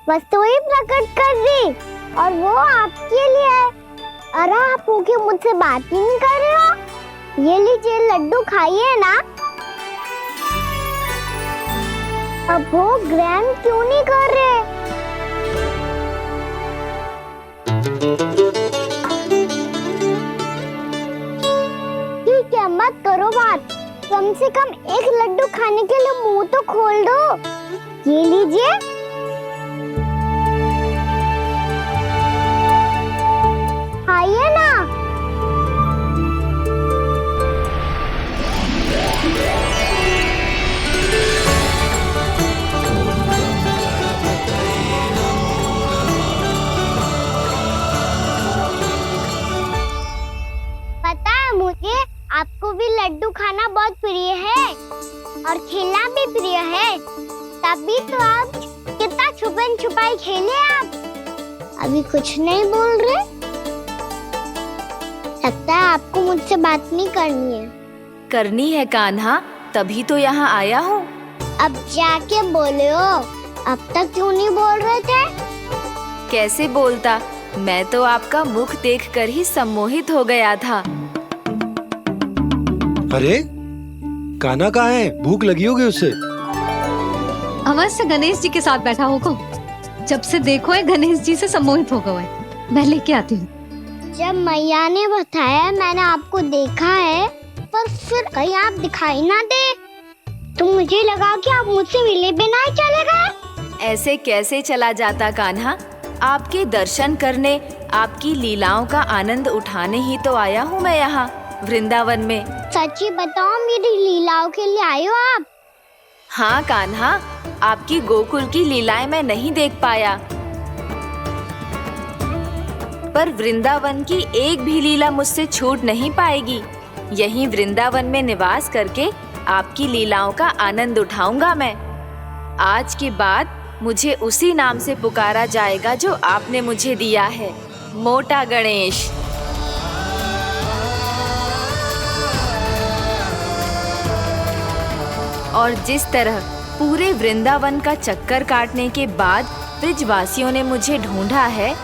वस्तुएं प्रकट कर दी और वो आपके लिए है। अरे आप भूखे मुझसे बात ही नहीं कर रहे हो। ये लीजिए लड्डू खाइए ना। अब वो ग्रैंड क्यों नहीं कर रहे? ठीक है मत करो बात, कम से कम एक लड्डू खाने के लिए मुंह तो खोल दो। ये लीजिए। खाइए ना। पता है मुझे आपको भी लड्डू खाना बहुत प्रिय है और खेलना भी प्रिय है, तभी तो आप कितना छुपन छुपाई खेले। आप अभी कुछ नहीं बोल रहे। लगता है आपको मुझसे बात नहीं करनी है। करनी है कान्हा, तभी तो यहाँ आया हूँ। अब जाके बोलो। अब तक क्यों नहीं बोल रहे थे? कैसे बोलता, मैं तो आपका मुख देखकर ही सम्मोहित हो गया था। अरे कान्हा कहाँ है? भूख लगी होगी उसे। अवश्य गणेश जी के साथ बैठा होगा। जब से देखो है गणेश जी से सम्मोहित हो गया है। मैं लेके आती हूँ। जब मैया ने बताया मैंने आपको देखा है, पर फिर कहीं आप दिखाई ना दे तो मुझे लगा कि आप मुझसे मिले बिना ही चले गए। ऐसे कैसे चला जाता कान्हा, आपके दर्शन करने, आपकी लीलाओं का आनंद उठाने ही तो आया हूँ मैं यहाँ वृंदावन में। सच्ची बताओ, मेरी लीलाओं के लिए आए हो आप? हाँ कान्हा, आपकी गोकुल की लीलाएं मैं नहीं देख पाया, पर वृंदावन की एक भी लीला मुझसे छूट नहीं पाएगी। यहीं वृंदावन में निवास करके आपकी लीलाओं का आनंद उठाऊंगा मैं। आज के बाद मुझे उसी नाम से पुकारा जाएगा जो आपने मुझे दिया है, मोटा गणेश। और जिस तरह पूरे वृंदावन का चक्कर काटने के बाद ब्रिजवासियों ने मुझे ढूंढा है,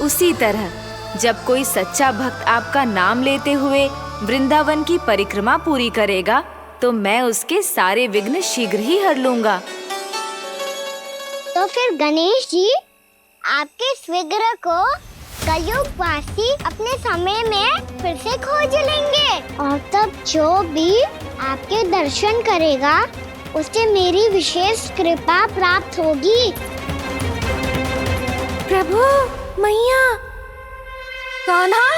उसी तरह जब कोई सच्चा भक्त आपका नाम लेते हुए वृंदावन की परिक्रमा पूरी करेगा, तो मैं उसके सारे विघ्न शीघ्र ही हर लूंगा। तो फिर गणेश जी, आपके इस विग्रह को कलयुगवासी अपने समय में फिर से खोज लेंगे और तब जो भी आपके दर्शन करेगा उसे मेरी विशेष कृपा प्राप्त होगी। प्रभु, मैया, कान्हा।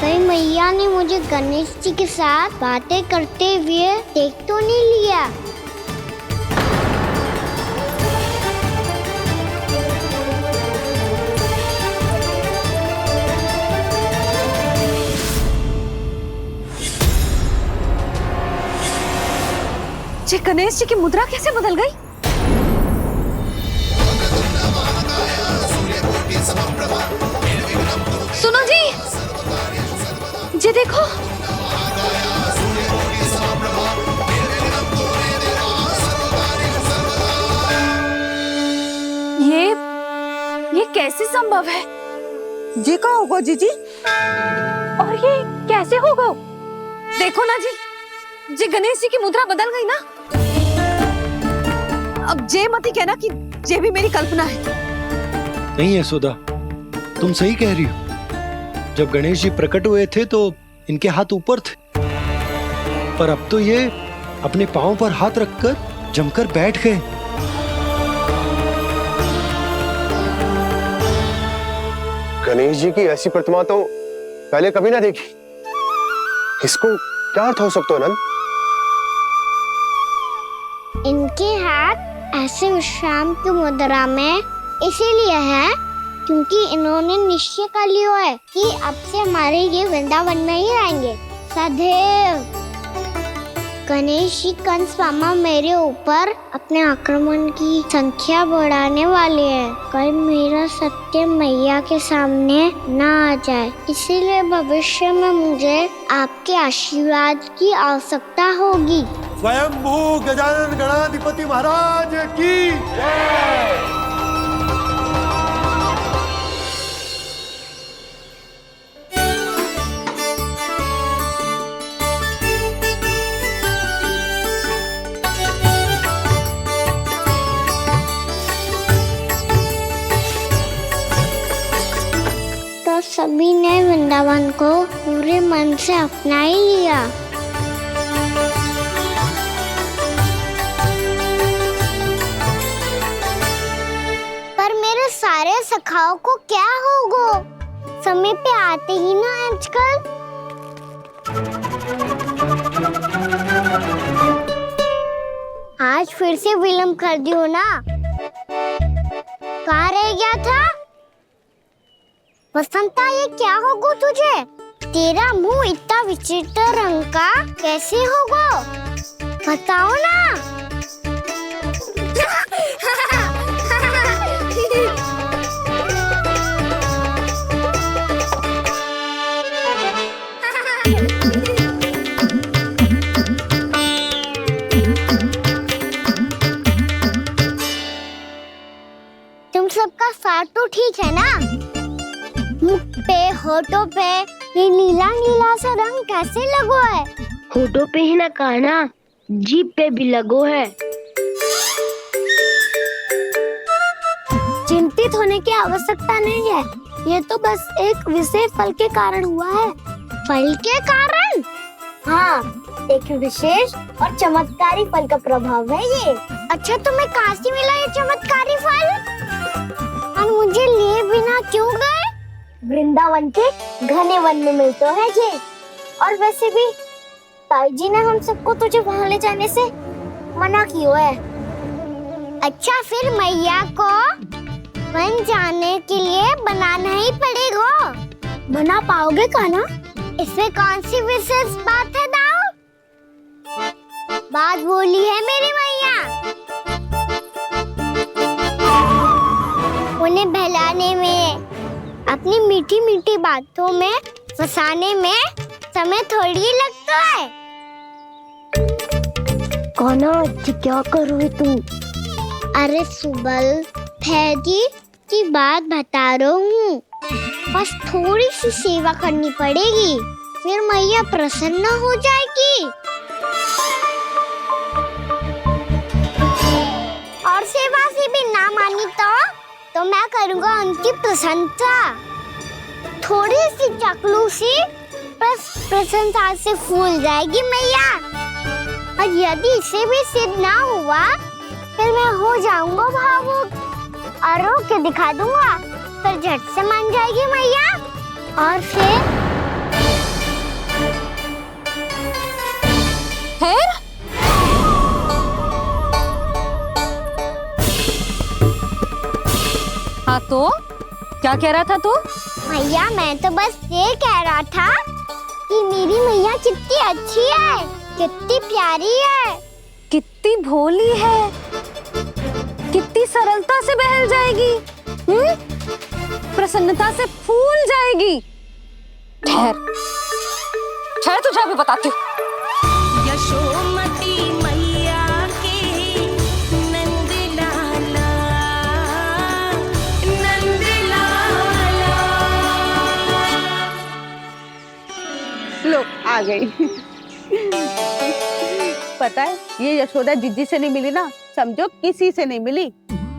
कहीं मैया ने मुझे गणेश जी के साथ बातें करते हुए देख तो नहीं लिया? जी गणेश जी की मुद्रा कैसे बदल गई? सुनो जी, जी देखो। ये कैसे संभव है? जी कहाँ होगा जीजी? और ये कैसे होगा? देखो ना जी गणेश जी की मुद्रा बदल गई ना। अब जे मती कहना कि ये भी मेरी कल्पना है। नहीं यशोदा, तुम सही कह रही हो। जब गणेश जी प्रकट हुए थे तो इनके हाथ ऊपर थे, पर अब तो ये अपने पांव पर हाथ रखकर जमकर बैठ गए। गणेश जी की ऐसी प्रतिमा तो पहले कभी ना देखी। इसको क्या अर्थ हो सकता है नंद? इनके हाथ ऐसे विश्राम की मुद्रा में इसीलिए है क्योंकि इन्होंने निश्चय कर लिया है कि अब से हमारे ये वृंदावन में ही रहेंगे सदैव। गणेश जी कंस मामा मेरे ऊपर अपने आक्रमण की संख्या बढ़ाने वाले हैं। कल मेरा सत्य मैया के सामने ना आ जाए, इसीलिए भविष्य में मुझे आपके आशीर्वाद की आवश्यकता होगी। स्वयंभू गजानन गणाधिपति महाराज की जय। तो सभी ने वृंदावन को पूरे मन से अपना ही लिया। पर मेरे सारे सखाओं को क्या होगा? समय पे आते ही ना आजकल। आज फिर से विलंब कर दियो ना। कहाँ रह गया था? वसंता, ये क्या होगा तुझे? तेरा मुंह इतना विचित्र रंग का कैसे होगा? बताओ ना। तुम सबका साथ तो ठीक है ना? मुख पे, होठों पे ये नीला नीला सा रंग कैसे लगो है? होठों पे ही ना कहना, जीभ पे भी लगो है। चिंतित होने की आवश्यकता नहीं है। ये तो बस एक विशेष फल के कारण हुआ है। फल के कारण? हाँ, एक विशेष और चमत्कारी फल का प्रभाव है ये। अच्छा, तुम्हें कहाँ से मिला ये चमत्कारी फल? और मुझे लिए बिना क्यों गए? वृंदावन के घने वन में मिलते हैं ये। और वैसे भी ताई जी ने हम सबको तुझे वहाँ ले जाने से मना किया है। अच्छा, फिर मैया को वन जाने के लिए बनाना ही पड़ेगा। बना पाओगे कान्हा? इसमें कौन सी विशेष बात है दाऊ? बात बोली है मेरी मैया। उन्हें बहलाने में, अपनी मीठी मीठी बातों में फंसाने में समय थोड़ी लगता है। कान्हा, क्या कर रही तू? अरे सुबल, फैजी की बात बता रहा हूँ। बस थोड़ी सी सेवा करनी पड़ेगी, फिर मैया प्रसन्न हो जाएगी। और सेवा से भी ना मानी तो मैं करूँगा उनकी प्रशंसा। थोड़ी सी चकलूसी बस प्रशंसा से फूल जाएगी मैया। और यदि इसे भी सिद्ध ना हुआ, फिर मैं हो जाऊंगा भावुक और रो के दिखा दूंगा। फिर झट से मान जाएगी मैया। और फिर हाँ तो क्या कह रहा था तू? मैया, मैं तो बस ये कह रहा था कि मेरी मैया कितनी अच्छी है, कितनी प्यारी है, कितनी भोली है, कितनी सरलता से बहल जाएगी, प्रसन्नता से फूल जाएगी। ठहर ठहर, तुझे अभी बताती हूँ। यशोमती मैया के नंद लाला, नंद लाला। लो, आ गई। पता है, ये यशोदा जिज्जी से नहीं मिली ना, समझो किसी से नहीं मिली।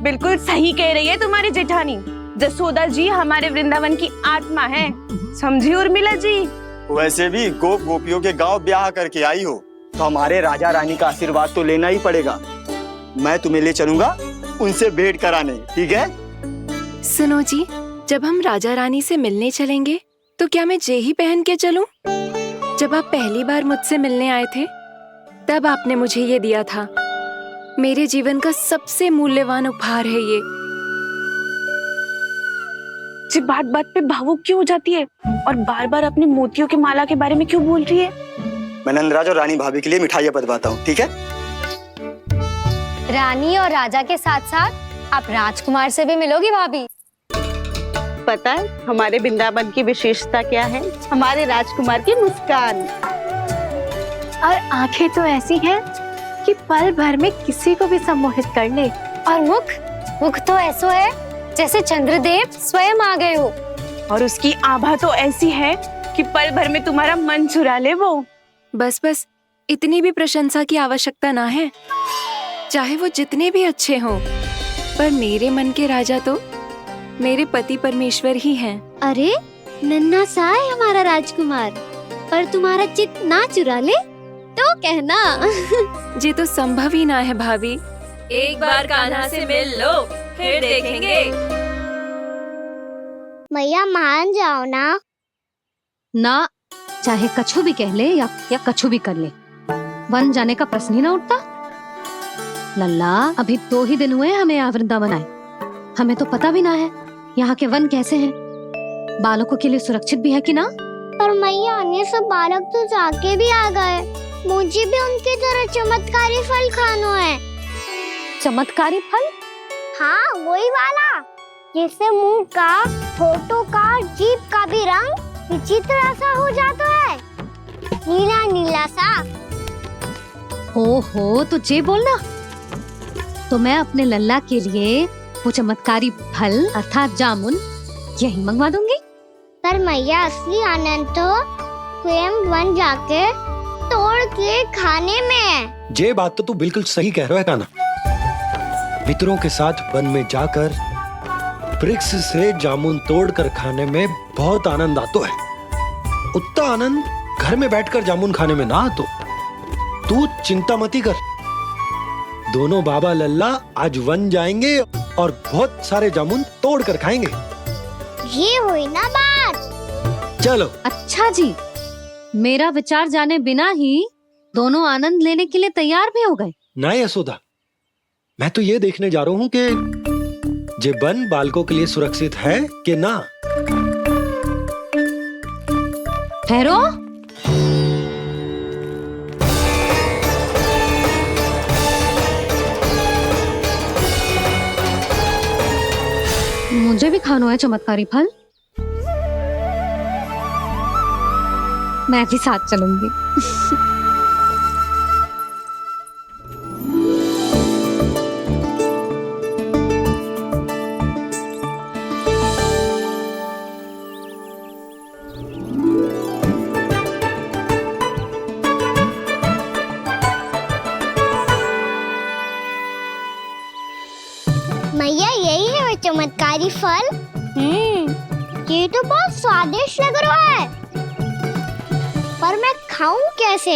बिल्कुल सही कह रही है तुम्हारी जेठानी। जसोदा जी हमारे वृंदावन की आत्मा है, समझी उर्मिला जी। वैसे भी गोप गोपियों के गांव ब्याह करके आई हो, तो हमारे राजा रानी का आशीर्वाद तो लेना ही पड़ेगा। मैं तुम्हें ले चलूंगा उनसे भेंट कराने, ठीक है? सुनो जी, जब हम राजा रानी से मिलने चलेंगे तो क्या मैं जे ही पहन के चलूं? जब आप पहली बार मुझसे मिलने आए थे तब आपने मुझे ये दिया था। मेरे जीवन का सबसे मूल्यवान उपहार है ये। जी बात बात पे भावुक क्यों हो जाती है और बार बार अपने मोतियों के माला के बारे में क्यों बोल रही है? मैं नंदराज और रानी भाभी के लिए मिठाइयाँ बंटवाता हूँ, ठीक है? रानी और राजा के साथ साथ आप राजकुमार से भी मिलोगी भाभी। पता है हमारे वृंदावन की विशेषता क्या है? हमारे राजकुमार की मुस्कान। और आंखें तो ऐसी हैं कि पल भर में किसी को भी सम्मोहित कर ले। और मुख तो ऐसा है जैसे चंद्रदेव स्वयं आ गए हो। और उसकी आभा तो ऐसी है कि पल भर में तुम्हारा मन चुरा ले वो। बस बस, इतनी भी प्रशंसा की आवश्यकता ना है। चाहे वो जितने भी अच्छे हों, पर मेरे मन के राजा तो मेरे पति परमेश्वर ही हैं। अरे नन्हा सा है हमारा राजकुमार, पर तुम्हारा चित्त ना चुरा ले तो कहना। ये तो संभव ही ना है भाभी। एक बार कान्हा से मिल लो, फिर देखेंगे। मैया मान जाओ ना। ना, चाहे कछु भी कह ले या कछु भी कर ले, वन जाने का प्रश्न ही ना उठता। लल्ला, अभी 2 ही दिन हुए हमें यहाँ वृंदावन आए। हमें तो पता भी ना है यहाँ के वन कैसे हैं, बालकों के लिए सुरक्षित भी है कि ना। पर मैया अन्य सब बालक तो जाके भी आ गए। मुझे भी उनकी तरह चमत्कारी फल खाना है। चमत्कारी फल? हाँ, वही वाला जिससे मुंह का, होठों का, जीभ का भी रंग विचित्र सा हो जाता है, नीला नीला सा। ओहो, तो जे बोलना। तो मैं अपने लल्ला के लिए वो चमत्कारी फल अर्थात जामुन यही मंगवा दूंगी। पर मैया असली आनंद तो स्वयं वन जाके तोड़ के खाने में है। ये बात तो तू बिल्कुल सही कह रहा है कान्हा। मित्रों के साथ वन में जाकर वृक्ष से जामुन तोड़कर खाने में बहुत आनंद आता है। उतना आनंद घर में बैठकर जामुन खाने में ना आतो। तू चिंता मती कर, दोनों बाबा लल्ला आज वन जाएंगे और बहुत सारे जामुन तोड़कर खाएंगे। ये हुई ना बात। चलो। अच्छा जी, मेरा विचार जाने बिना ही दोनों आनंद लेने के लिए तैयार भी हो गए। ना यशोदा, मैं तो ये देखने जा रहा हूँ कि ये वन बालकों के लिए सुरक्षित है कि ना। ठहरो। मुझे भी खाना है चमत्कारी फल। मैं भी साथ चलूंगी। मैया यही है वो चमत्कारी फल। ये तो बहुत स्वादिष्ट लग रहा है, पर मैं खाऊं कैसे?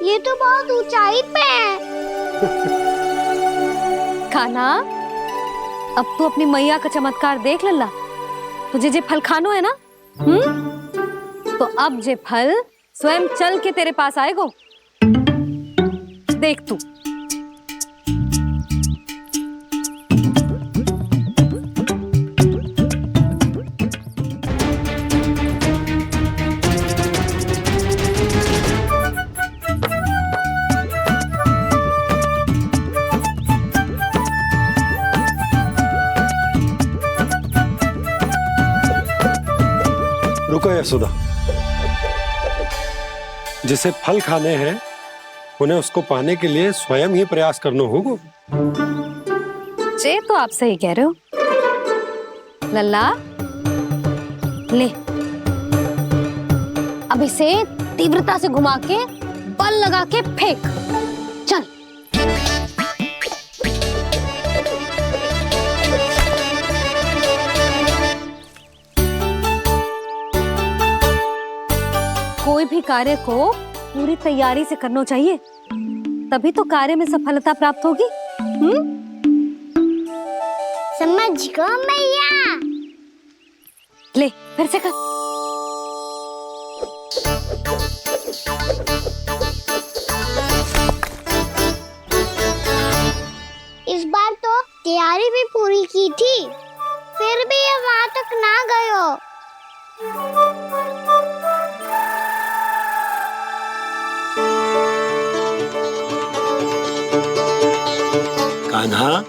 ये तो बहुत ऊंचाई पे है। खाना, अब तू अपनी मैया का चमत्कार देख लल्ला। तुझे जे फल खानो है ना, तो अब जे फल स्वयं चल के तेरे पास आएगो। देख तू। रुको यशोदा, जिसे फल खाने हैं उन्हें उसको पाने के लिए स्वयं ही प्रयास करना होगा। जे तो आप सही कह रहे हो लल्ला। ले, अब इसे तीव्रता से घुमा के बल लगा के फेंक। चल। कोई भी कार्य को पूरी तैयारी से करना चाहिए, तभी तो कार्य में सफलता प्राप्त होगी। समझ गो मैया। ले, फिर से कर। इस बार तो तैयारी भी पूरी की थी, फिर भी ये वहां तक ना गयो। कान्हा,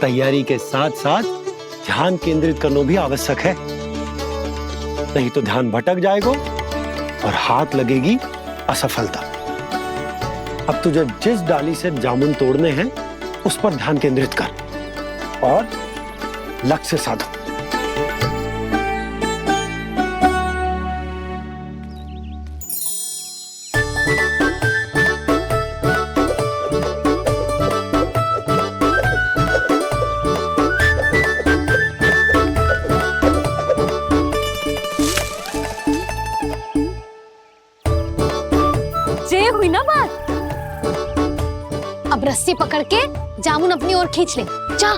तैयारी के साथ साथ ध्यान केंद्रित करना भी आवश्यक है, नहीं तो ध्यान भटक जाएगा और हाथ लगेगी असफलता। अब तुझे जिस डाली से जामुन तोड़ने हैं उस पर ध्यान केंद्रित कर और लक्ष्य साधो। ये हुई ना बात। अब रस्सी पकड़ के जामुन अपनी ओर खींच ले। जा।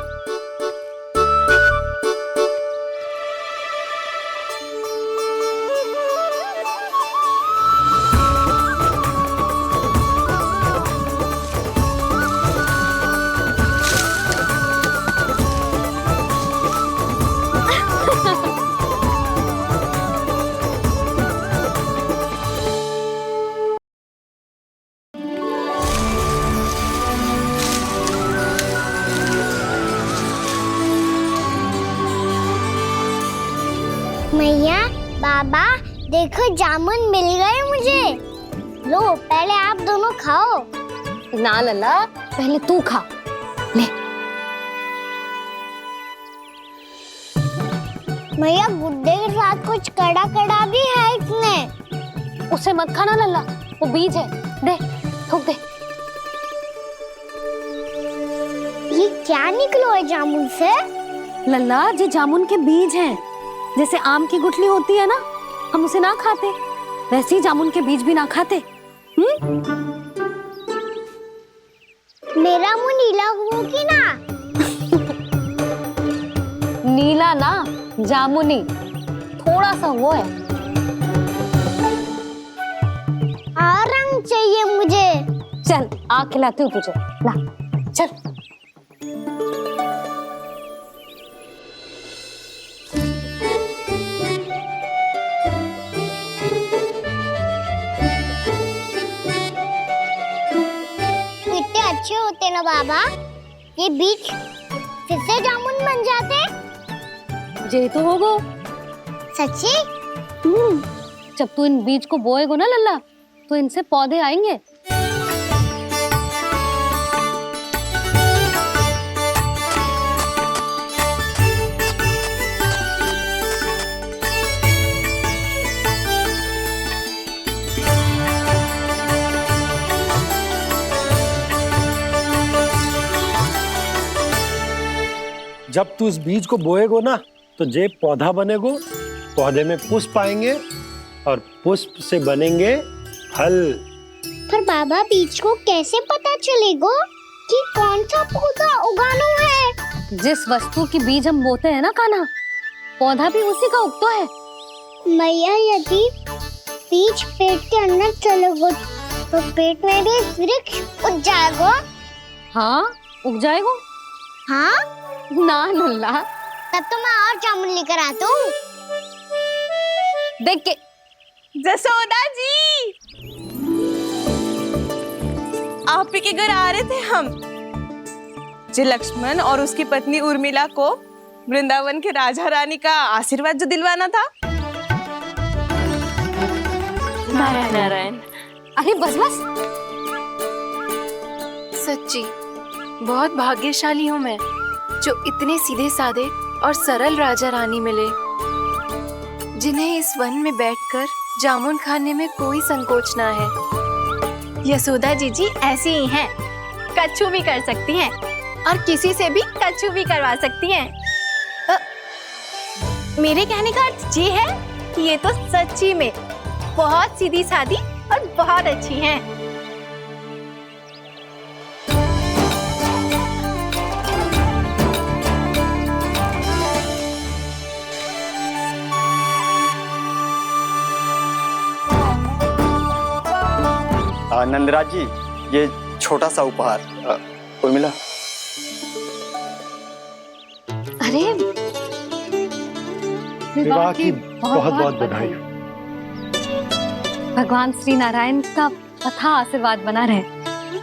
मैया, बाबा, देखो जामुन मिल गए मुझे। लो, पहले आप दोनों खाओ। ना लल्ला, पहले तू खा ले। मैया, गुड्डे के साथ कुछ कड़ा कड़ा भी है इसमें। उसे मत खाना लल्ला, वो बीज है। दे, थूक दे। ये क्या निकलो है जामुन से? लल्ला, ये जामुन के बीज हैं। जैसे आम की गुठली होती है ना, हम उसे ना खाते, वैसे ही जामुन के बीज भी ना खाते। मेरा मुंह नीला हुआ कि ना? नीला ना, जामुनी। थोड़ा सा वो है। और रंग चाहिए मुझे। चल, आ खिलाती हूँ तुझे। ला, चल। अच्छे होते ना बाबा, ये बीज फिर से जामुन बन जाते। जे तो होगो। सच्ची? जब तू इन बीज को बोएगो ना लल्ला, तो इनसे पौधे आएंगे। जब तू इस बीज को बोएगो ना तो जे पौधा बनेगो, पौधे में पुष्प आएंगे और पुष्प से बनेंगे फल। पर बाबा, बीज को कैसे पता चलेगा कि कौन सा पौधा उगाना है? जिस वस्तु की बीज हम बोते हैं ना कान्हा, पौधा भी उसी का उगता है। मैया, यदि बीज पेट के अंदर चलेगा तो पेट में भी वृक्ष उग जाएगा। हाँ, उग जाएगा। हाँ ना लल्ला, तब तो मैं और जामुन लेकर आता हूँ। देख के। जसोदा जी, आप ही के घर आ रहे थे हम। जी लक्ष्मण और उसकी पत्नी उर्मिला को वृंदावन के राजा रानी का आशीर्वाद जो दिलवाना था। नारायण नारायण। अरे बस बस। सच्ची बहुत भाग्यशाली हूँ मैं, जो इतने सीधे साधे और सरल राजा रानी मिले, जिन्हें इस वन में बैठकर जामुन खाने में कोई संकोच ना है। यशोदा जीजी ऐसी ही हैं, कच्छू भी कर सकती हैं और किसी से भी कच्छू भी करवा सकती हैं। मेरे कहने का अर्थ ये है कि ये तो सच्ची में बहुत सीधी सादी और बहुत अच्छी हैं। नंदराज जी, ये छोटा सा उपहार। उर्मिला। अरे विवाह की बहुत बहुत बधाई। भगवान श्री नारायण का अथाह आशीर्वाद बना रहे।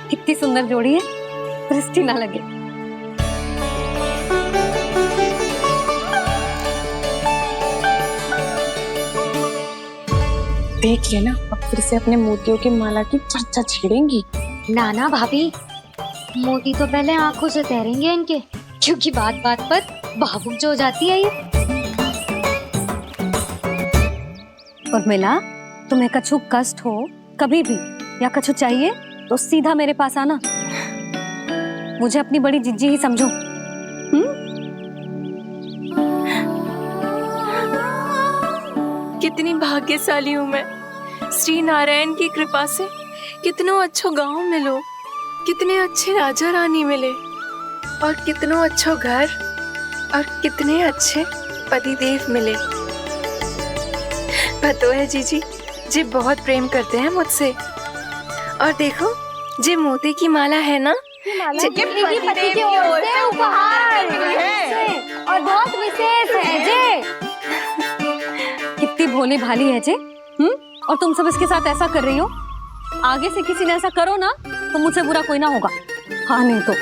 कितनी सुंदर जोड़ी है, दृष्टि ना लगे। देख लेना, अब फिर से अपने मोतियों की माला की चर्चा छेड़ेंगी। नाना भाभी, मोती तो पहले आंखों से तैरेंगे इनके, क्योंकि बात बात पर भावुक जो हो जाती है ये। उर्मिला, तुम्हें कछु कष्ट हो कभी भी या कछु चाहिए तो सीधा मेरे पास आना। मुझे अपनी बड़ी जिज्जी ही समझो। कितनी भाग्यशाली हूँ मैं, श्री नारायण की कृपा से कितनों अच्छो गांव मिलो, कितने अच्छे राजा रानी मिले, और कितनों अच्छो घर और कितने अच्छे पतिदेव मिले। पतो है जीजी, जी बहुत प्रेम करते हैं मुझसे। और देखो, जे मोती की माला है ना, पति की ओर से उपहार और बहुत विशेष है जे। कितनी भोली भाली है जे। और तुम सब इसके साथ ऐसा कर रही हो। आगे से किसी ने ऐसा करो ना तो मुझसे बुरा कोई ना होगा। हाँ नहीं तो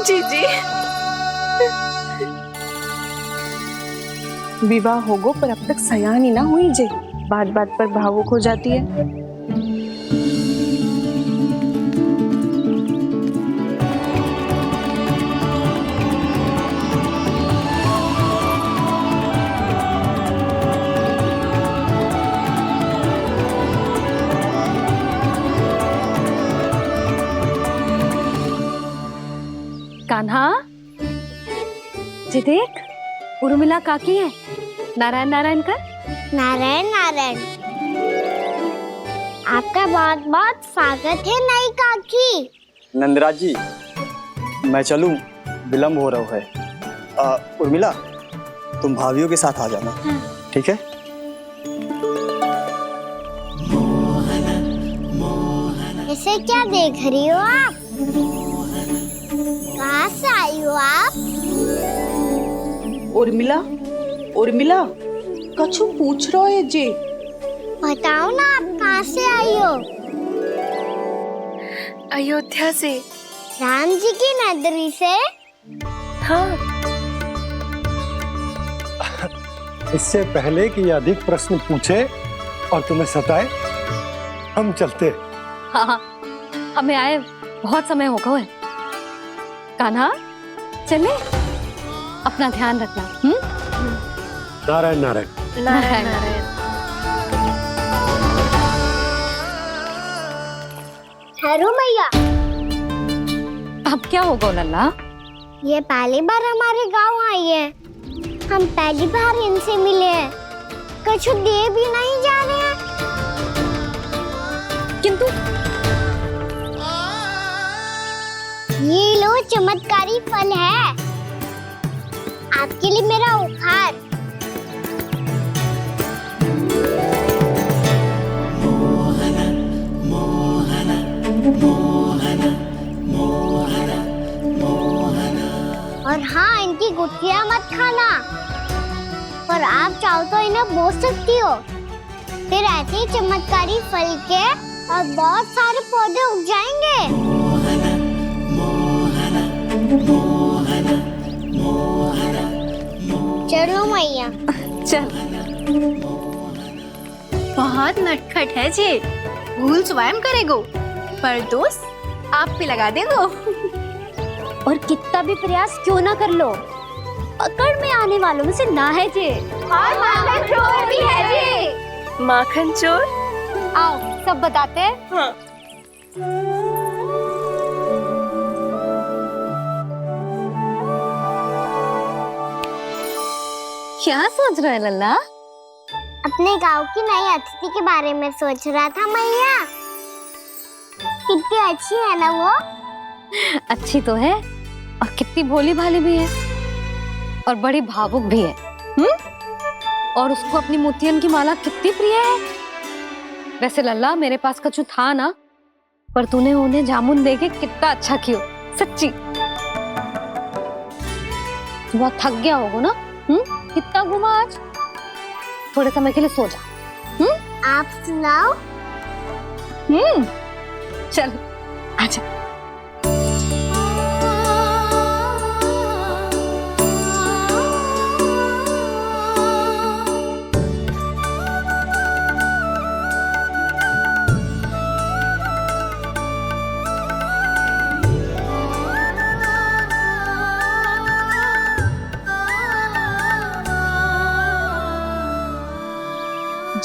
जीजी, विवाह होगो पर अब तक सयानी ना हुई जे, बात बात पर भावुक हो जाती है। कान्हा, जी देख, उर्मिला काकी है। नारायण नारायण कर। नारायण नारायण। आपका बहुत बहुत स्वागत है नई काकी। नंदराज जी, मैं चलूं, विलंब हो रहा है। उर्मिला, तुम भाभियों के साथ आ जाना। ठीक है? इसे क्या देख रही हो आप? कहाँ से आई हो आप? उर्मिला, उर्मिला, कछु पूछ रहा है जे। बताओ ना, आप कहाँ से आई हो? अयोध्या से। राम जी की नगरी से? हाँ। इससे पहले कि अधिक प्रश्न पूछे और तुम्हें सताए, हम चलते। हाँ, हमें आए बहुत समय हो गया है। कान्हा, चले, अपना ध्यान रखना। नारायण नारायण। नारायण नारायण। ठहरू मैया, अब क्या होगा लल्ला? ये पहली बार हमारे गांव आई है। हम पहली बार इनसे मिले हैं। कछु दे भी नहीं जा रहे हैं। किंतु ये लो, चमत्कारी फल है आपके लिए, मेरा उपहार। और हाँ, इनकी गुठलियां मत खाना। और आप चाहो तो इन्हें बो सकती हो। फिर ऐसे ही चमत्कारी फल के और बहुत सारे पौधे उग जाएंगे। चलो मैया। चल। बहुत नटखट है जे, भूल स्वयं करेगो, पर दोस्त आप पे लगा देगो। और कितना भी प्रयास क्यों ना कर लो, पकड़ में आने वालों में से ना है जे। और माखन चोर भी है जे। माखन चोर? आओ सब बताते हैं। हाँ। क्या सोच रहा है लल्ला? अपने गांव की नई अतिथि के बारे में सोच रहा था मैया। कितनी अच्छी है ना वो? अच्छी तो है, और कितनी भोली भाली भी है, और बड़ी भावुक भी है। और उसको अपनी मोतियन की माला कितनी प्रिय है। वैसे लल्ला, मेरे पास कछु था ना, पर तूने उन्हें जामुन देके कितना अच्छा किया, सच्ची। बहुत थक गया होगा ना? कितना घूमा आज? थोड़े समय के लिए सो जा। आप सुनाओ। चल आजा।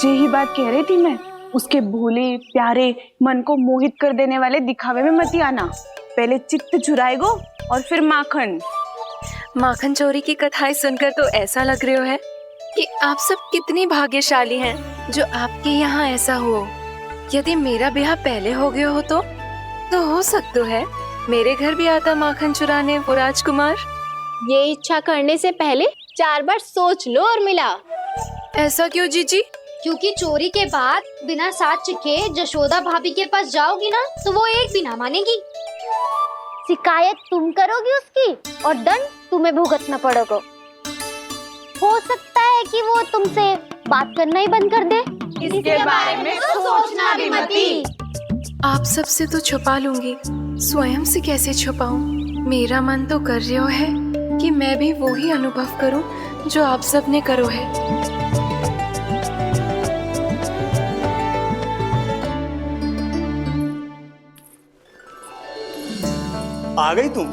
यही बात कह रही थी मैं। उसके भोले प्यारे मन को मोहित कर देने वाले दिखावे में मत आना। पहले चित्त चुराएगो और फिर माखन। माखन चोरी की कथाएं सुनकर तो ऐसा लग रहा है कि आप सब कितनी भाग्यशाली हैं जो आपके यहाँ ऐसा हो। यदि मेरा ब्याह पहले हो गया हो तो हो सकता है मेरे घर भी आता माखन चुराने वो राजकुमार। ये इच्छा करने से पहले 4 बार सोच लो और मिला। ऐसा क्यों जीजी? क्योंकि चोरी के बाद बिना साथ चिखे जशोदा भाभी के पास जाओगी ना तो वो एक भी ना मानेगी। शिकायत तुम करोगी उसकी और दंड तुम्हें भुगतना पड़ेगा। हो सकता है कि वो तुमसे बात करना ही बंद कर दे। इसके बारे में सोचना भी मती। आप सबसे तो छुपा लूंगी, स्वयं से कैसे छुपाऊं? मेरा मन तो कर रहा है कि मैं भी वो ही अनुभव करूं जो आप सब ने करो है। आ गई तुम?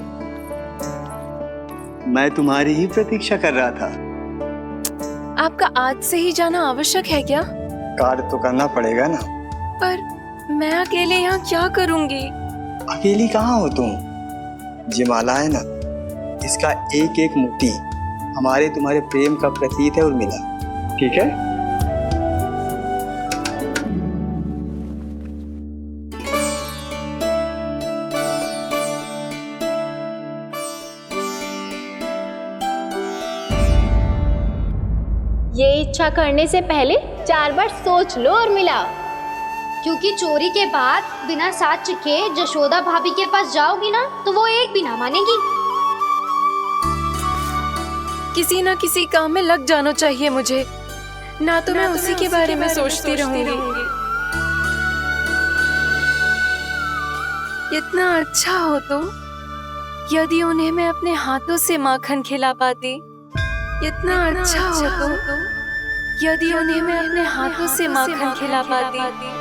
मैं तुम्हारी ही प्रतीक्षा कर रहा था। आपका आज से ही जाना आवश्यक है क्या? कार्य तो करना पड़ेगा ना। पर मैं अकेले यहाँ क्या करूँगी? अकेली कहाँ हो तुम? ये माला है ना, इसका एक एक मोती हमारे तुम्हारे प्रेम का प्रतीक है उर्मिला, ठीक है? ये इच्छा करने से पहले 4 बार सोच लो और मिला। क्योंकि चोरी के बाद बिना साथ चिखे जशोदा भाभी के पास जाओगी ना तो वो एक भी ना मानेगी। किसी ना किसी काम में लग जाना चाहिए मुझे, ना तो मैं उसी के बारे में सोचती रहूंगी। इतना अच्छा हो तो यदि उन्हें मैं अपने हाथों से माखन खिला पाती। इतना अच्छा हो तो यदि उन्हें मैं अपने हाथों से माखन खिला पाती।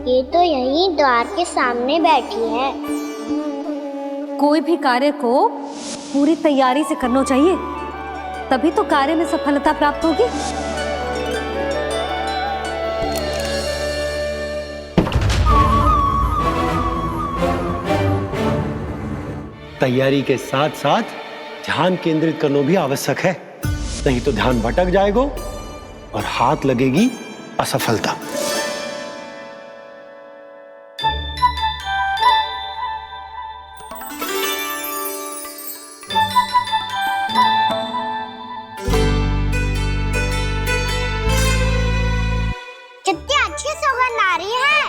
ये तो यहीं द्वार के सामने बैठी है। कोई भी कार्य को पूरी तैयारी से करना चाहिए, तभी तो कार्य में सफलता प्राप्त होगी। तैयारी के साथ साथ ध्यान केंद्रित करना भी आवश्यक है, नहीं तो ध्यान भटक जाएगा और हाथ लगेगी असफलता। कितनी अच्छी सुगंध आ रही है।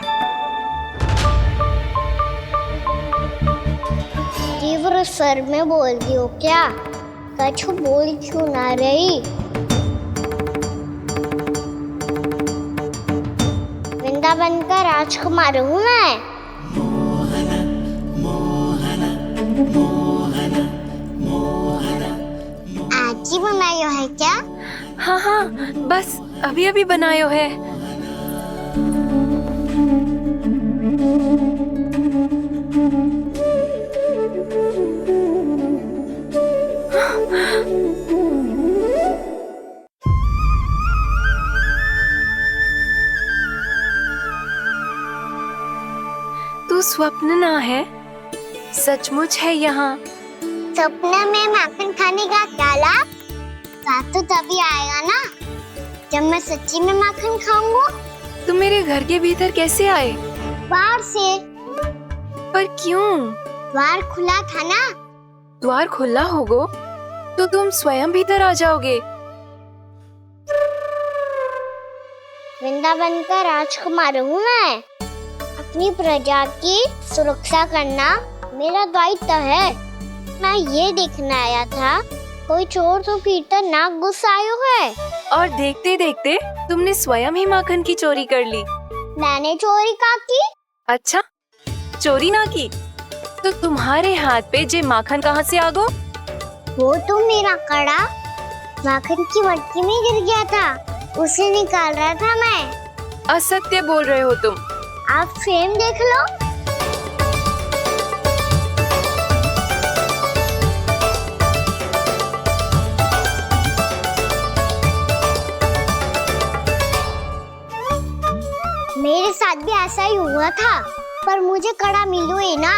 तीव्र स्वर में बोल रही हो क्या? कछु बोल क्यों ना रही? वृंदावन का राजकुमार हूँ मैं। आज ही बनायो है क्या? हाँ हाँ, बस अभी अभी बनायो है। तू स्वप्न ना है, सचमुच है यहाँ। सपने में माखन खाने का क्या लाभ? स्वाद तो तभी आएगा ना जब मैं सच्ची में माखन खाऊंगा। तुम मेरे घर के भीतर कैसे आए? बाहर से। पर क्यों? द्वार खुला था ना। द्वार खुला होगा तो तुम स्वयं भीतर आ जाओगे। वृंदावन का राजकुमार हूँ मैं। अपनी प्रजा की सुरक्षा करना मेरा दायित्व है। मैं ये देखने आया था कोई चोर तो भीतर ना घुस आयो है। और देखते देखते तुमने स्वयं ही माखन की चोरी कर ली। मैंने चोरी का की? अच्छा, चोरी ना की तो तुम्हारे हाथ पे जे माखन कहाँ से आ गो? वो तो मेरा कड़ा माखन की मटकी में गिर गया था, उसे निकाल रहा था मैं। असत्य बोल रहे हो तुम। आप फ्रेम देख लो। मेरे साथ भी ऐसा ही हुआ था, पर मुझे कड़ा मिलो ही ना,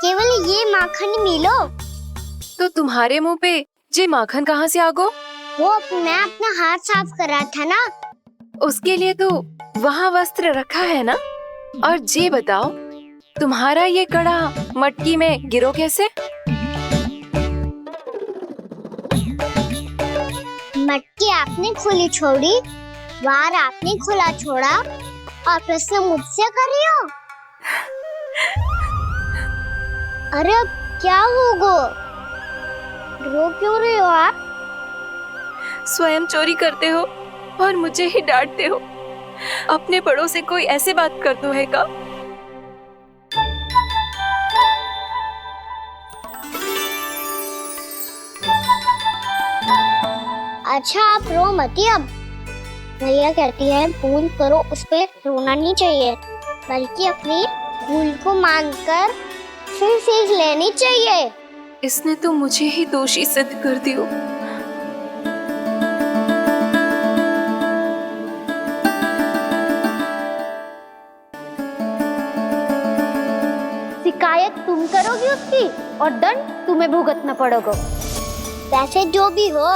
केवल ये माखन ही मिलो। तो तुम्हारे मुंह पे जे माखन कहाँ से आ गो? वो मैं अपना हाथ साफ कर रहा था ना। उसके लिए तो वहाँ वस्त्र रखा है ना। और जे बताओ, तुम्हारा ये कड़ा मटकी में गिरो कैसे? मटकी आपने खुली छोड़ी, वार आपने खुला छोड़ा, और प्रश्न मुझसे कर रही हो? अरे अब क्या होगा? रो क्यों रहे हो आप? स्वयं चोरी करते हो और मुझे ही डांटते हो। अपने बड़ों से कोई ऐसे बात कर दो है का? अच्छा आप रो मती अब। भैया कहती है भूल करो, उस पे रोना नहीं चाहिए, बल्कि अपनी भूल को मानकर फिर सीख लेनी चाहिए। इसने तो मुझे ही दोषी सिद्ध कर दियो। शिकायत तुम करोगी उसकी और दंड तुम्हें भुगतना पड़ेगा। वैसे जो भी हो,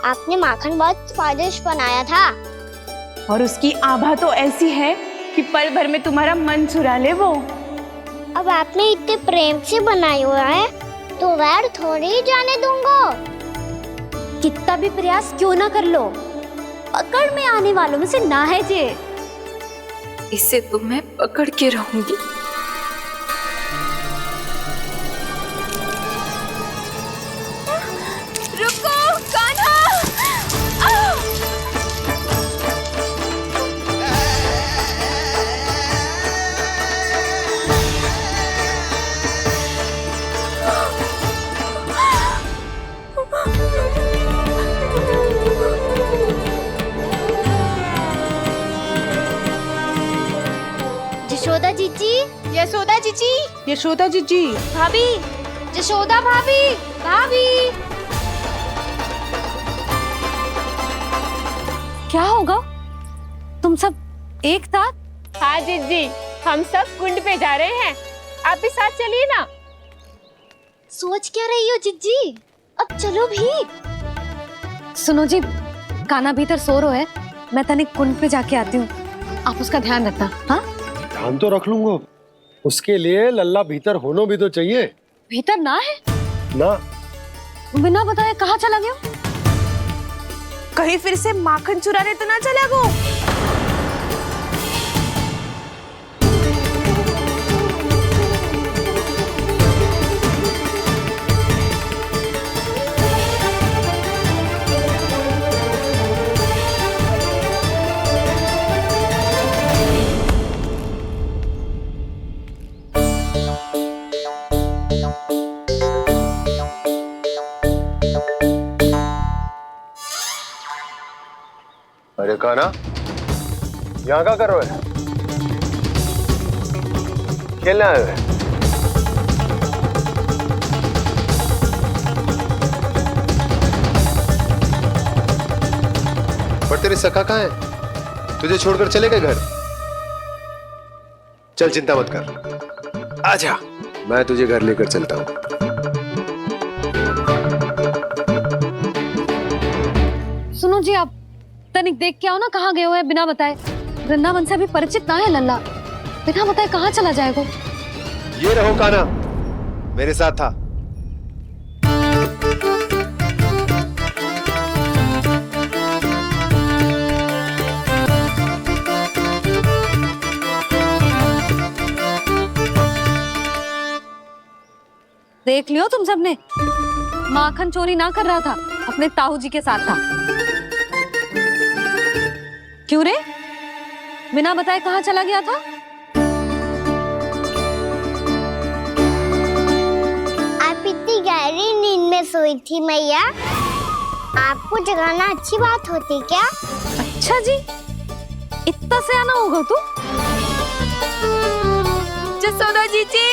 आपने माखन बहुत स्वादिष्ट बनाया था। और उसकी आभा तो ऐसी है कि पल भर में तुम्हारा मन चुरा ले वो। अब आपने इतने प्रेम से बनाया हुआ है तो वैर थोड़ी ही जाने दूंगा। कितना भी प्रयास क्यों ना कर लो, पकड़ में आने वालों में से ना है जे। इसे तो मैं पकड़ के रहूंगी। रुको कान्हा! यशोदा जीजी, यशोदा जीजी, यशोदा जीजी, भाभी, यशोदा भाभी, भाभी। क्या होगा? तुम सब एक साथ? हाँ जीजी, हम सब कुंड पे जा रहे हैं, आप भी साथ चलिए ना। सोच क्या रही हो जीजी? अब चलो भी। सुनो जी, कान्हा भीतर सो रहा है, मैं तनिक कुंड पे जाके आती हूँ, आप उसका ध्यान रखना। हाँ, ध्यान तो रख लूंगा, उसके लिए लल्ला भीतर होना भी तो चाहिए। भीतर ना है ना, बिना बताए कहाँ चला गया? कहीं फिर से माखन चुराने तो ना चला गो। अरे कान्हा, यहाँ क्या कर रहे हो? खेलने आए हुए? पर तेरे सखा कहाँ है? तुझे छोड़कर चले गए घर? चल चिंता मत कर, आजा, मैं तुझे घर लेकर चलता हूँ। सुनो जी, आप तनिक देख के आओ ना, कहाँ गए हुए हैं बिना बताए। वृंदावन से अभी परिचित ना है लल्ला, बिना बताए कहाँ चला जाएगा? ये रहो कान्हा, मेरे साथ था। देख लियो तुम सबने, माखन चोरी ना कर रहा था, अपने ताऊ जी के साथ था। क्यों रे, बिना बताए कहाँ चला गया था? में सोई थी मैया। आपको जगाना अच्छी बात होती क्या? अच्छा जी, इतना सयाना होगा तू? जसोदा जीजी,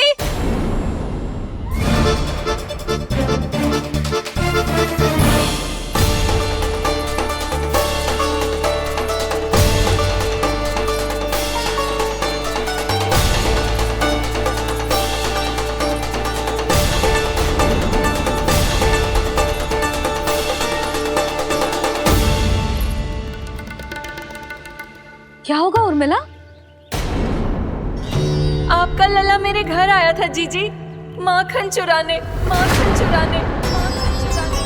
क्या होगा उर्मिला? आपका लल्ला मेरे घर आया था जीजी, माखन चुराने, माखन चुराने, माखन चुराने।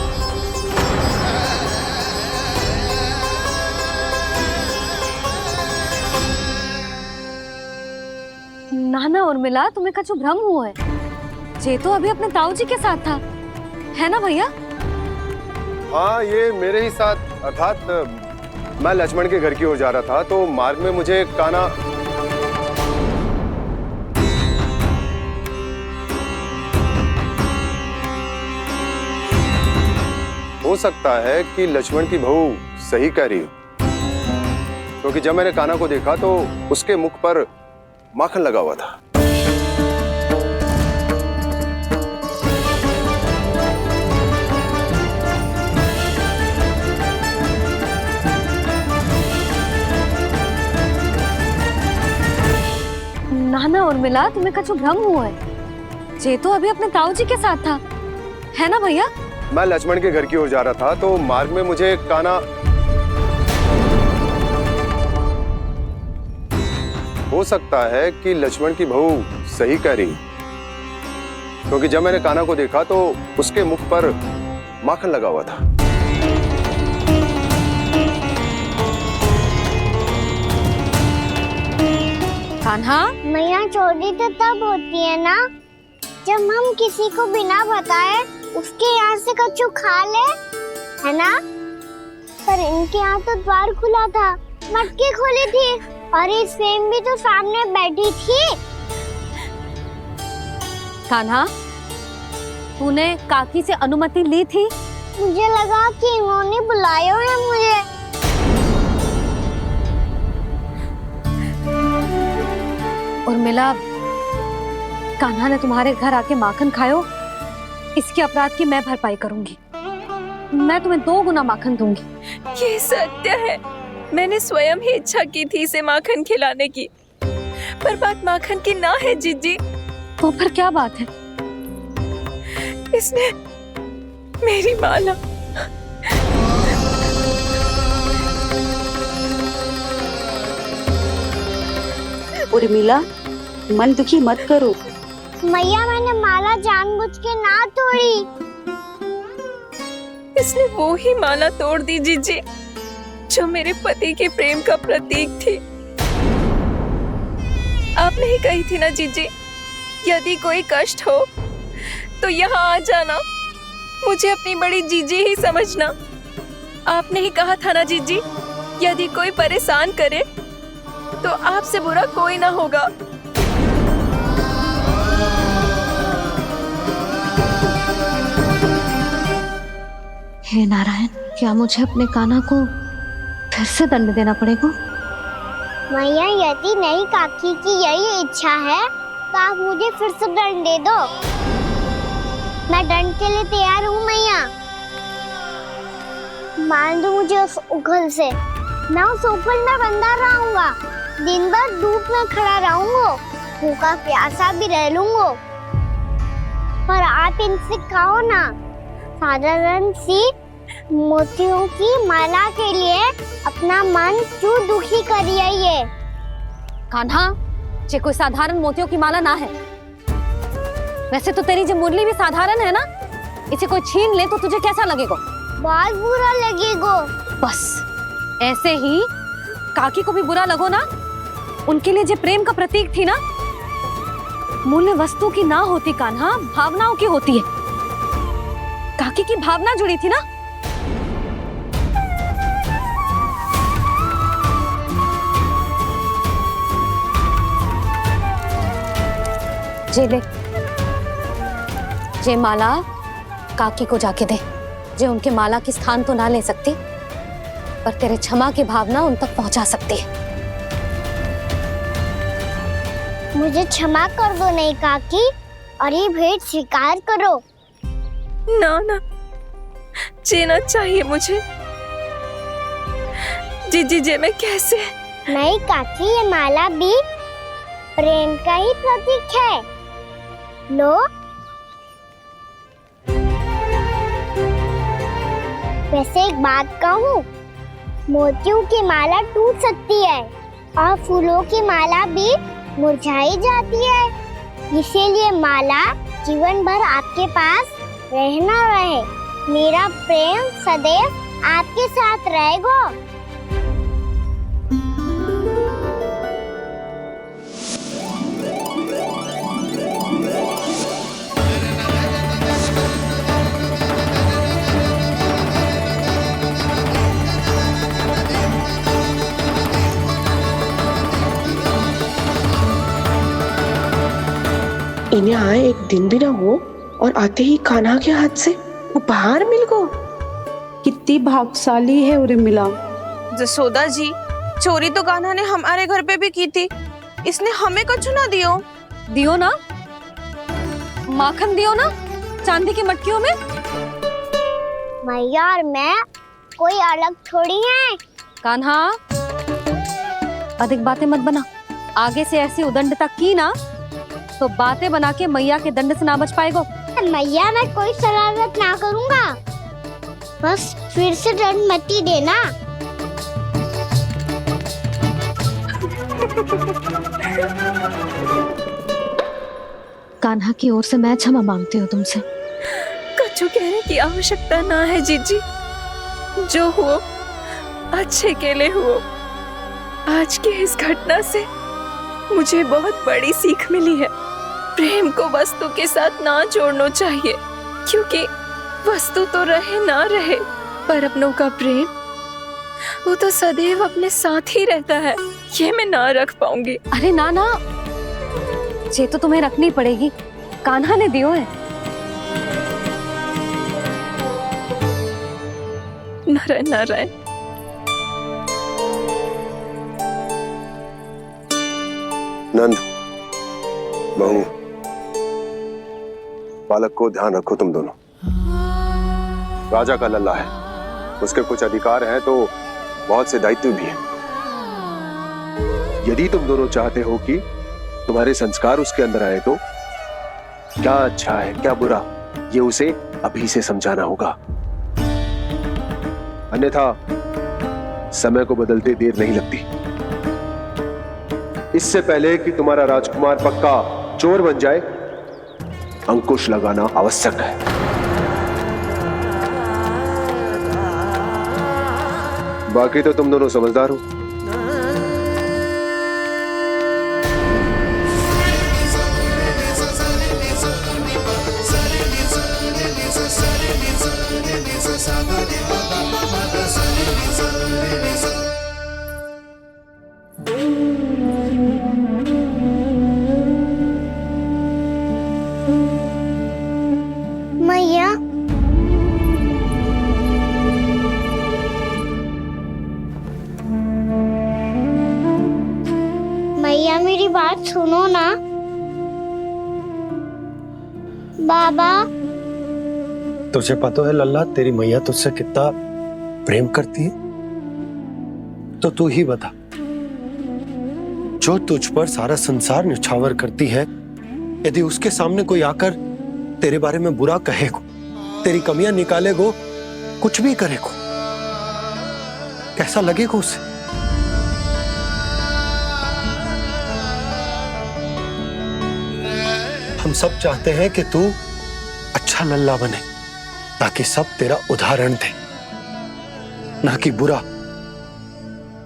ना ना उर्मिला, तुम्हें कछु भ्रम हुआ है। जे तो अभी अपने ताऊ जी के साथ था, है ना भैया? हाँ, ये मेरे ही साथ, अर्थात मैं लक्ष्मण के घर की ओर जा रहा था तो मार्ग में मुझे कान्हा हो सकता है कि लक्ष्मण की बहू सही कह रही हो, क्योंकि जब मैंने कान्हा को देखा तो उसके मुख पर माखन लगा हुआ था। ना ना उर्मिला, तुम्हें कछु भ्रम हुआ है। जे तो अभी अपने ताऊ जी के साथ था, है ना भैया? मैं लक्ष्मण के घर की ओर जा रहा था तो मार्ग में मुझे कान्हा हो सकता है कि लक्ष्मण की बहू सही कह रही, क्योंकि जब मैंने कान्हा को देखा तो उसके मुख पर माखन लगा हुआ था। कान्हा, मैया चोरी तो तब होती है ना जब हम किसी को बिना बताए उसके यहाँ से कछु खा ले, है ना? पर इनके यहाँ तो द्वार खुला था, मटकी खोली थी और ये सेम भी तो सामने बैठी थी। कान्हा, तूने काकी से अनुमति ली थी? मुझे लगा कि इन्होंने बुलाया है मुझे। उर्मिला, कान्हा ने तुम्हारे घर आके माखन खायो, इसके अपराध की मैं भरपाई करूंगी। मैं तुम्हें 2 गुना माखन दूंगी। ये सत्य है, मैंने स्वयं ही इच्छा की थी इसे माखन खिलाने की, पर बात माखन की ना है जीजी। तो फिर क्या बात है? इसने मेरी माला उर्मिला, मन दुखी मत करो। मैया, मैंने माला जानबूझ के ना तोड़ी। इसने वो ही माला तोड़ दी जीजी जो मेरे पति के प्रेम का प्रतीक थी। आपने ही कही थी ना जीजी, यदि कोई कष्ट हो तो यहाँ आ जाना, मुझे अपनी बड़ी जीजी ही समझना। आपने ही कहा था ना जीजी, यदि कोई परेशान करे तो आपसे बुरा कोई ना होगा। हे नारायण, क्या मुझे अपने कान्हा को फिर से दंड देना पड़ेगा? मैया, यदि नहीं काकी की यही इच्छा है तो आप मुझे फिर से दंड दे दो। मैं दंड के लिए तैयार हूँ मैया। मान दो मुझे उस उखल से, मैं उस उखल में बंधा रहूंगा, दिन भर धूप में खड़ा रहूंगा, भूखा प्यासा भी रह लूंगा। पर आप इनसे कहो ना, साधारण सी मोतियों की माला के लिए अपना मन क्यों दुखी करिए? ये कान्हा, ये कोई साधारण मोतियों की माला ना है। वैसे तो तेरी जो मुरली भी साधारण है ना, इसे कोई छीन ले तो तुझे कैसा लगेगा? बहुत बुरा लगेगा। बस ऐसे ही काकी को भी बुरा लगो ना। उनके लिए जो प्रेम का प्रतीक थी ना, मूल्य वस्तु की ना होती कान्हा, भावनाओं की होती है। काकी की भावना जुड़ी थी ना। जे ले, जे माला काकी को जाके दे, जो उनके माला की स्थान तो ना ले सकती, पर तेरे क्षमा की भावना उन तक पहुंचा सकती है। मुझे क्षमा कर दो नहीं काकी, और ये भेंट स्वीकार करो। ना ना, जीना चाहिए मुझे। जी मैं कैसे? नहीं काकी, ये माला भी प्रेम का ही प्रतीक है। लो। वैसे एक बात कहूँ, मोतियों की माला टूट सकती है और फूलों की माला भी मुरझाई जाती है, इसीलिए माला जीवन भर आपके पास रहना रहे। मेरा प्रेम सदैव आपके साथ रहेगा। इन्हें आए एक दिन भी ना हो और आते ही कान्हा के हाथ से उपहार मिल गो। कितनी भाग्यशाली है उर्मिला। जसोदा जी, चोरी तो कान्हा ने हमारे घर पे भी की थी, इसने हमें कछु ना दियो। दियो ना, माखन दियो ना चांदी की मटकियों में। मैया और मैं कोई अलग थोड़ी हैं। कान्हा, अधिक बातें मत बना। आगे से ऐसी उदंडता की ना तो बातें बना के मैया के दंड से ना बच पाएगो। मैया, मैं कोई शरारत ना करूंगा, बस फिर से दंड मत ही देना। कान्हा की ओर से मैं क्षमा मांगती हूँ तुमसे। कछु कहने की आवश्यकता ना है जीजी, जो हुआ अच्छे के लिए हुआ। आज की इस घटना से मुझे बहुत बड़ी सीख मिली है। प्रेम को वस्तु के साथ ना जोड़ना चाहिए, क्योंकि वस्तु तो रहे ना रहे, पर अपनों का प्रेम वो तो सदैव अपने साथ ही रहता है। ये मैं ना रख पाऊंगी। अरे ना ना, ये तो तुम्हें रखनी पड़ेगी। कान्हा ने दियो है। नारायण नारायण। नंद, बहू, बालक को ध्यान रखो तुम दोनों। राजा का लल्ला है, उसके कुछ अधिकार हैं तो बहुत से दायित्व भी हैं। यदि तुम दोनों चाहते हो कि तुम्हारे संस्कार उसके अंदर आए तो क्या अच्छा है क्या बुरा, ये उसे अभी से समझाना होगा। अन्यथा समय को बदलते देर नहीं लगती। इससे पहले कि तुम्हारा राजकुमार पक्का चोर बन जाए, अंकुश लगाना आवश्यक है। बाकी तो तुम दोनों समझदार हो। मैया, मैया मेरी बात सुनो ना। बाबा, तुझे पता है लल्ला, तेरी मैया तुझसे कितना प्रेम करती है, तो तू ही बता, जो तुझ पर सारा संसार न्यौछावर करती है, यदि उसके सामने कोई आकर तेरे बारे में बुरा कहेगो, तेरी कमियां निकालेगो, कुछ भी करेगो, कैसा लगेगा उसे? हम सब चाहते हैं कि तू अच्छा लल्ला बने, ताकि सब तेरा उदाहरण दे, ना कि बुरा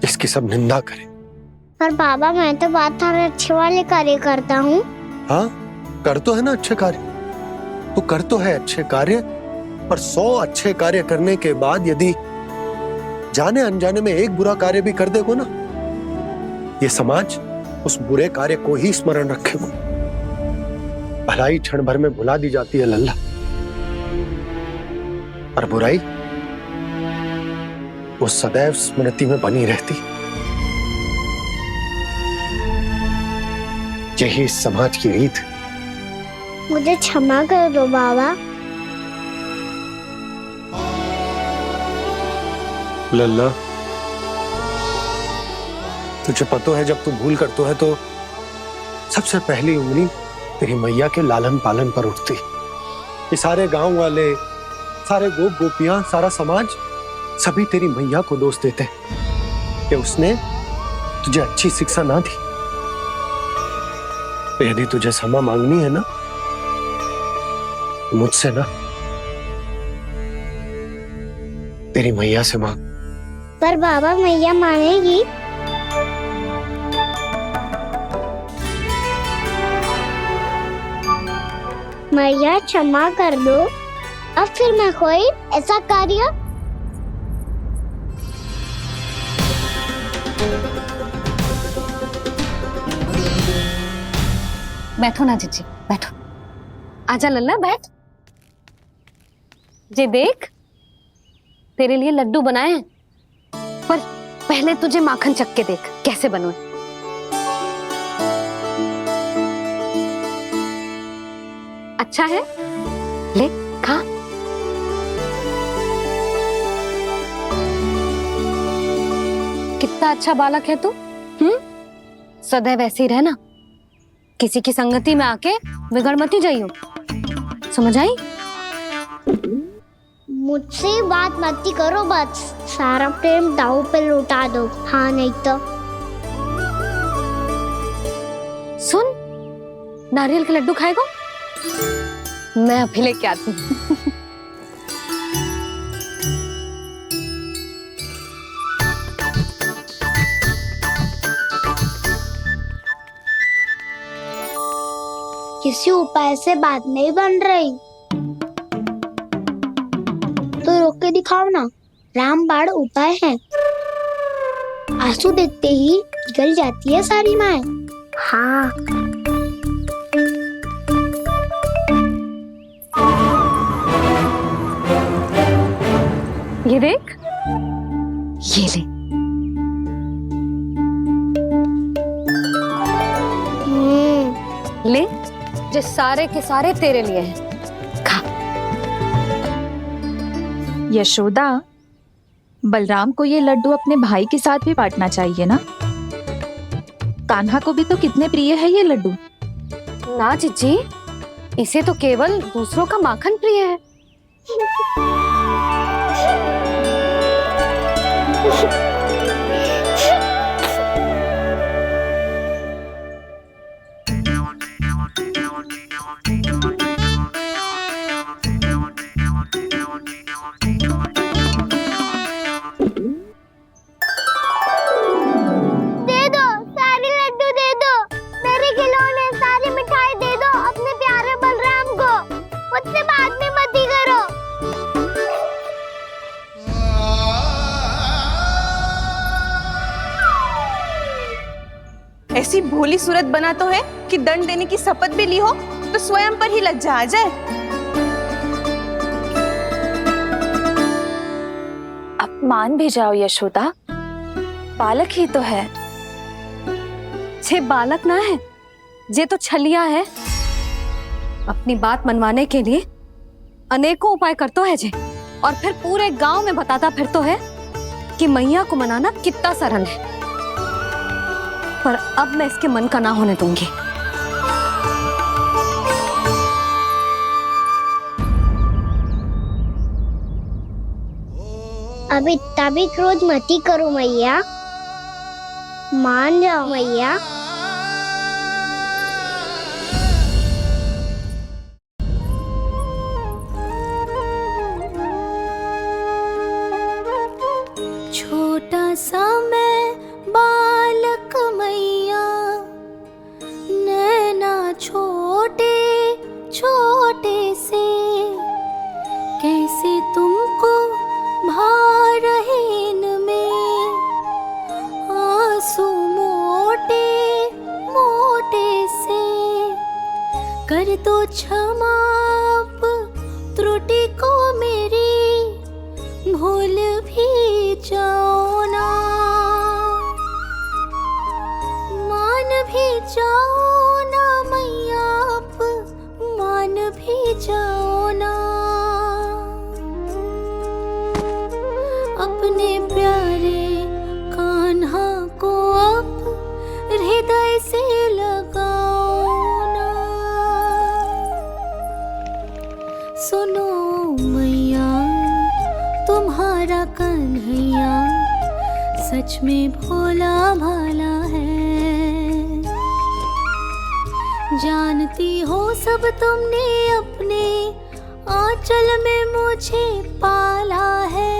जिसकी सब निंदा करे। पर बाबा, मैं तो बात हर अच्छे वाले कार्य करता हूँ। हाँ, कर तो है ना अच्छे कार्य, तू कर तो है अच्छे कार्य, पर 100 अच्छे कार्य करने के बाद यदि जाने अनजाने में एक बुरा कार्य भी कर देगो ना, ये समाज उस बुरे कार्य को ही स्मरण रखेगो। भलाई क्षण भर में भुला दी जाती है लल्ला। और बुराई वो सदैव स्मृति में बनी रहती। यही इस समाज की रीत। मुझे क्षमा कर दो बाबा। लल्ला, तुझे पता है जब तू भूल करतो है तो सबसे पहली उंगली तेरी मैया के लालन पालन पर उठती। ये सारे गांव वाले, सारे गोप गोपियां, सारा समाज सभी तेरी मैया को दोष देते कि उसने तुझे अच्छी शिक्षा ना दी। तो यदि तुझे क्षमा मांगनी है ना, मुझसे ना, तेरी मैया से मांग। पर बाबा मैया मानेगी? मैया क्षमा कर दो। अब फिर मैं कोई ऐसा कार्य। बैठो ना जीजी, बैठो। आजा लल्ला, बैठ। जे देख, तेरे लिए लड्डू बनाए हैं, पर पहले तुझे माखन चख के देख कैसे बने। अच्छा है, ले खा। कितना अच्छा बालक है तू। सदैव ऐसे ही रहना, किसी की संगति में आके बिगड़ मत जाइयो, समझ आई? मुझसे बात मत करो, बस सारा प्रेम दाव पे लौटा दो। हाँ नहीं तो सुन, नारियल के लड्डू खाएगा? मैं अभी लेके आती हूँ। किसी उपाय से बात नहीं बन रही तो रोक के दिखाओ ना। रामबाण उपाय है। आंसू देखते ही पिघल जाती है सारी माए। हाँ, ये देख, ये ले। ले, जो सारे के सारे तेरे लिए हैं, खा। यशोदा, बलराम को ये लड्डू अपने भाई के साथ भी बांटना चाहिए ना। कान्हा को भी तो कितने प्रिय है ये लड्डू। ना जीजी, इसे तो केवल दूसरों का माखन प्रिय है। ऐसी भोली सूरत बना तो है कि दंड देने की शपथ भी ली हो तो स्वयं पर ही लज्जा आ जाए। अब मान भी जाओ यशोदा, बालक ही तो है। छे बालक ना है, जे तो छलिया है। अपनी बात मनवाने के लिए अनेकों उपाय करतो है जे, और फिर पूरे गांव में बताता फिरतो है कि मैया को मनाना कितना सरल है। पर अब मैं इसके मन का ना होने दूंगी। अब इतना भी क्रोध मती करो मैया, मान जाओ मैया। छोटा सा मैं बालक मैया, नैना छोटे छोटे से, कैसे तुमको भा रहे इनमें आंसू मोटे मोटे से। कर दो क्षमा त्रुटि को मेरी, प्यारे कान्हा को अब हृदय से लगाओ ना। सुनो मैया तुम्हारा कन्हैया सच में भोला भाला है। जानती हो सब तुमने अपने आंचल में मुझे पाला है।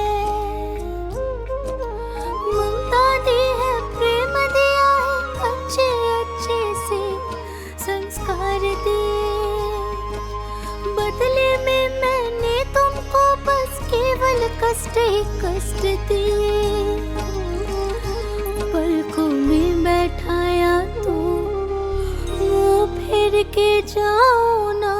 ममता दी है, प्रेम दिया है, अच्छे अच्छे से संस्कार दिए। बदले में मैंने तुमको बस केवल कष्ट ही कष्ट दिए। पलकों में बैठाया तो मुंह फेर के जाओ ना।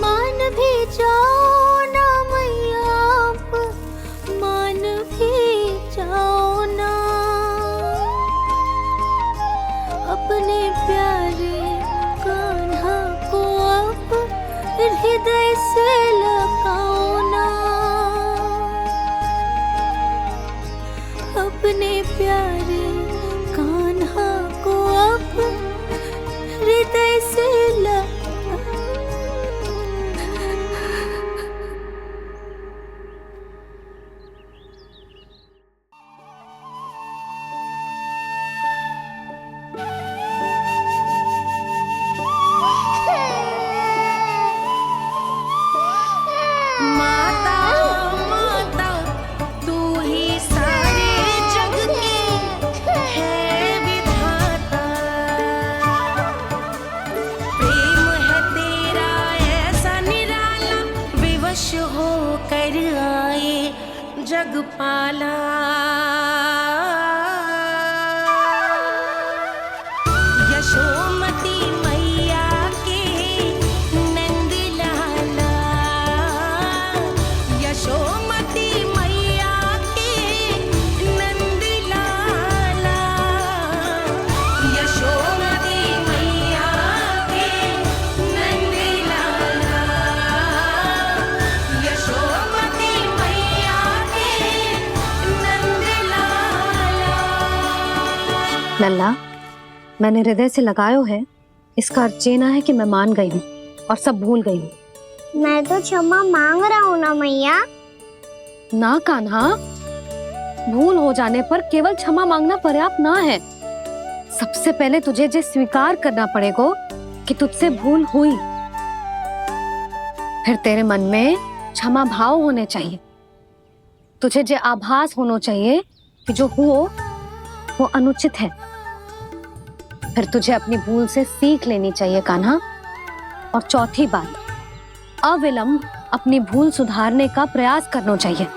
मान भी जाओ ना मैया, आप मान भी जाओ ना। अपने प्यारे कान्हा को अब हृदय से लगाओ ना। अपने प्यारे कान्हा को अब हृदय से जगपाला। यशोमती मैया के नंद लाला। यशोमती मैया के नंद लाला। यशोमती मैया के नंद लाला। यशोमती मैया लल्ला, मैंने हृदय से लगायो है, इसका अर्थ ये ना है कि मैं मान गई हूँ और सब भूल गई हूँ। मैं तो क्षमा मांग रहा हूँ ना मैया। ना कान्हा, भूल हो जाने पर केवल क्षमा मांगना पर्याप्त ना है। सबसे पहले तुझे जो स्वीकार करना पड़ेगा कि तुझसे भूल हुई। फिर तेरे मन में क्षमा भाव होने चाहिए। तुझे जो आभास होना चाहिए कि जो हुआ वो अनुचित है। फिर तुझे अपनी भूल से सीख लेनी चाहिए कान्हा। और चौथी बात, अविलंब अपनी भूल सुधारने का प्रयास करना चाहिए।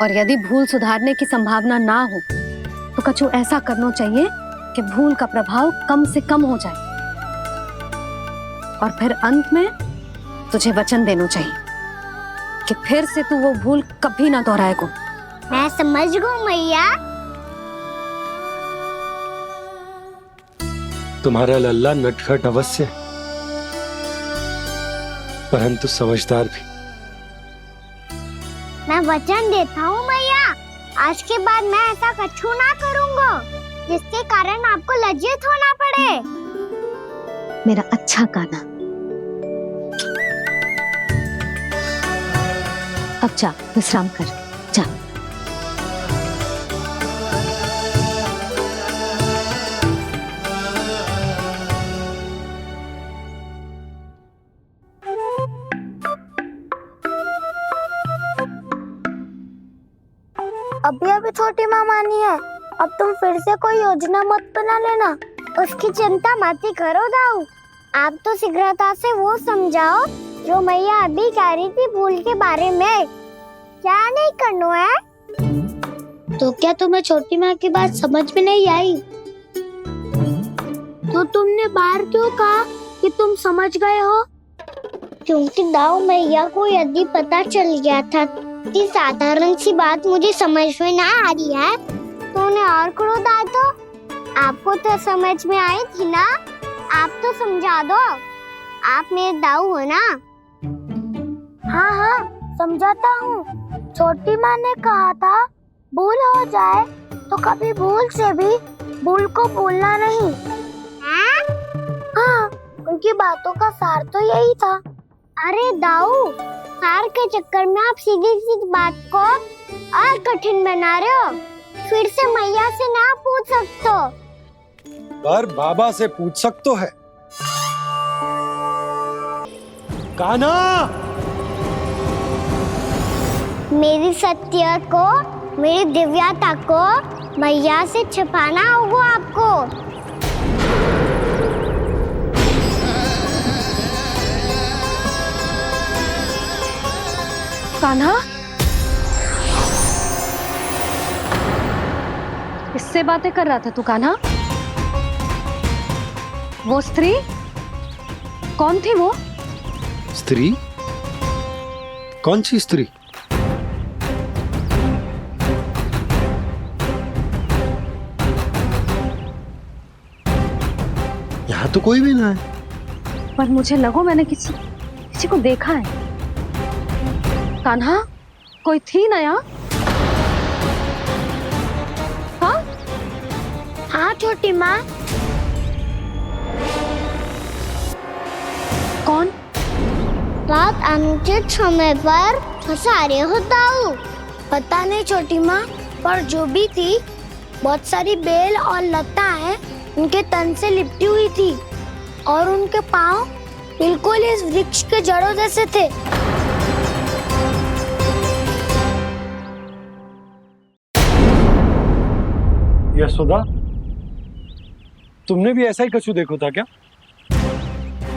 और यदि भूल सुधारने की संभावना ना हो तो कछु ऐसा करना चाहिए कि भूल का प्रभाव कम से कम हो जाए। और फिर अंत में तुझे वचन देना चाहिए कि फिर से तू वो भूल कभी ना दोहराएगा। मैं समझ गई मैया। तुम्हारा लल्ला नटखट अवश्य है, परंतु समझदार भी। मैं वचन देता हूँ मैया, आज के बाद मैं ऐसा कछु ना करूँगा जिसके कारण आपको लज्जित होना पड़े। मेरा अच्छा कान्हा, अब जा विश्राम कर, जा। अभी अभी छोटी माँ मानी है, अब तुम फिर से कोई योजना मत बना लेना। उसकी चिंता मत ही करो दाऊ। आप तो शीघ्रता से वो समझाओ जो मैया अभी कह रही थी भूल के बारे में। क्या नहीं करना है? तो क्या तुम्हें छोटी माँ की बात समझ में नहीं आई? तो तुमने बाहर क्यों कहा कि तुम समझ गए हो? क्योंकि दाऊ मैया को यदि पता चल गया था कि साधारण सी बात मुझे समझ में ना आ रही है तो उन्हें और क्रोध आया। तो आपको तो समझ में आई थी ना, आप तो समझा दो। आप मेरे दाऊ हो ना। हाँ हाँ समझाता हूँ। छोटी माँ ने कहा था भूल हो जाए तो कभी भूल से भी भूल को भूलना नहीं। हाँ उनकी बातों का सार तो यही था। अरे दाऊ, सार के चक्कर में आप सीधी सीधी बात को और कठिन बना रहे हो। फिर से मैया से ना पूछ सकते हो, पर बाबा से पूछ सकते है। कान्हा, मेरी सत्य को, मेरी दिव्यता को मैया से छिपाना होगा आपको। कान्हा, किससे बातें कर रहा था तू कान्हा? वो स्त्री कौन थी? वो स्त्री? कौन सी स्त्री? यहाँ तो कोई भी ना है। पर मुझे लगो मैंने किसी को देखा है। कान्हा, कोई थी ना यहाँ? हाँ हाँ छोटी माँ। कौन? रात अनुचित समय पर फंसारे होता हूँ। पता नहीं छोटी माँ, पर जो भी थी बहुत सारी बेल और लताएं उनके तन से लिपटी हुई थी और उनके पाँव बिल्कुल इस वृक्ष के जड़ों जैसे थे। यशोदा, तुमने भी ऐसा ही कछु देखो था क्या?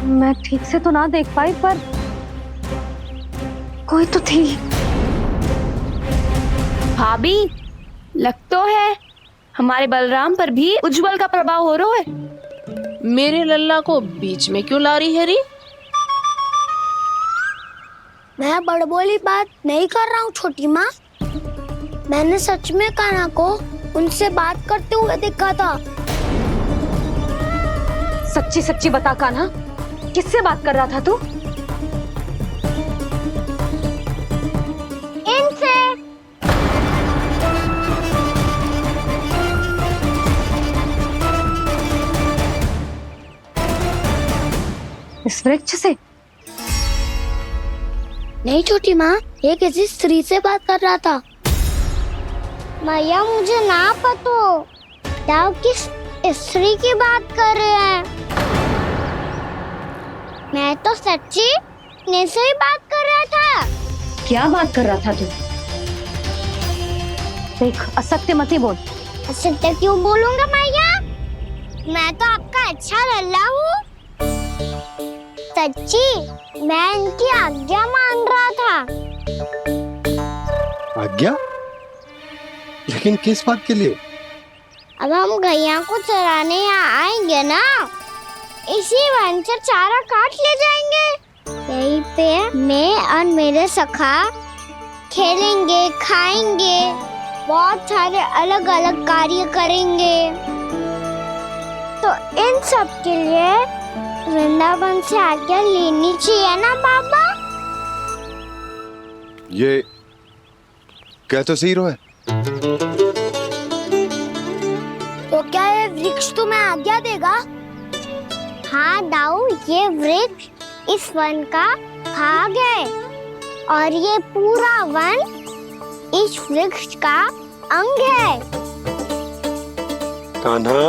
मैं ठीक से तो ना देख पाई, पर कोई तो थी। भाभी, लग तो है हमारे बलराम पर भी उज्जवल का प्रभाव हो रहा है। मेरे लल्ला को बीच में क्यों ला रही है री? मैं बड़बोली बात नहीं कर रहा हूँ छोटी माँ। मैंने सच में कान्हा को उनसे बात करते हुए देखा था। सच्ची सच्ची बता कान्हा, किससे बात कर रहा था तू? इनसे। इस वृक्ष से? नहीं छोटी माँ, ये किसी स्त्री से बात कर रहा था। मैया मुझे ना पतो दाव किस स्त्री की बात कर रहे हैं। मैं तो सच्ची ने से ही बात कर रहा था। क्या बात कर रहा था तू? देख, असत्य मत ही बोल। असत्य क्यों बोलूंगा मैया? मैं तो आपका अच्छा लल्ला हूँ। सच्ची मैं इनकी आज्ञा मान रहा था। आज्ञा? लेकिन किस बात के लिए? अब हम गैया को चराने यहाँ आएंगे ना, इसी वन से चारा काट ले जाएंगे। यहीं पे मैं और मेरे सखा खेलेंगे, खाएंगे, बहुत सारे अलग अलग कार्य करेंगे। तो इन सब के लिए वृंदावन से आज्ञा लेनी चाहिए ना बाबा? ये कह तो सही रहा है। तो क्या ये वृक्ष तुम्हें आज्ञा देगा? हाँ दाऊ, ये वृक्ष इस वन का भाग है और ये पूरा वन इस वृक्ष का अंग है। कान्हा,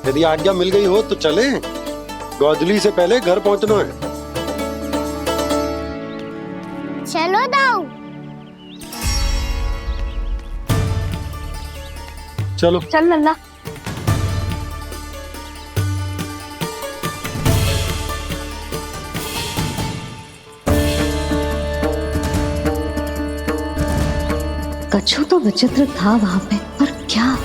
यदि आज्ञा मिल गई हो तो चले। गोधली से पहले घर पहुंचना है। चलो दाऊ। चलो चल लल्ला। कछु तो विचित्र था वहां पे, पर क्या?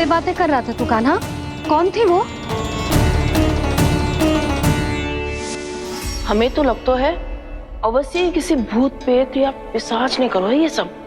किससे बातें कर रहा था तू कान्हा? कौन थे वो? हमें तो लगता है अवश्य ही किसी भूत प्रेत या पिशाच ने करो है ये सब।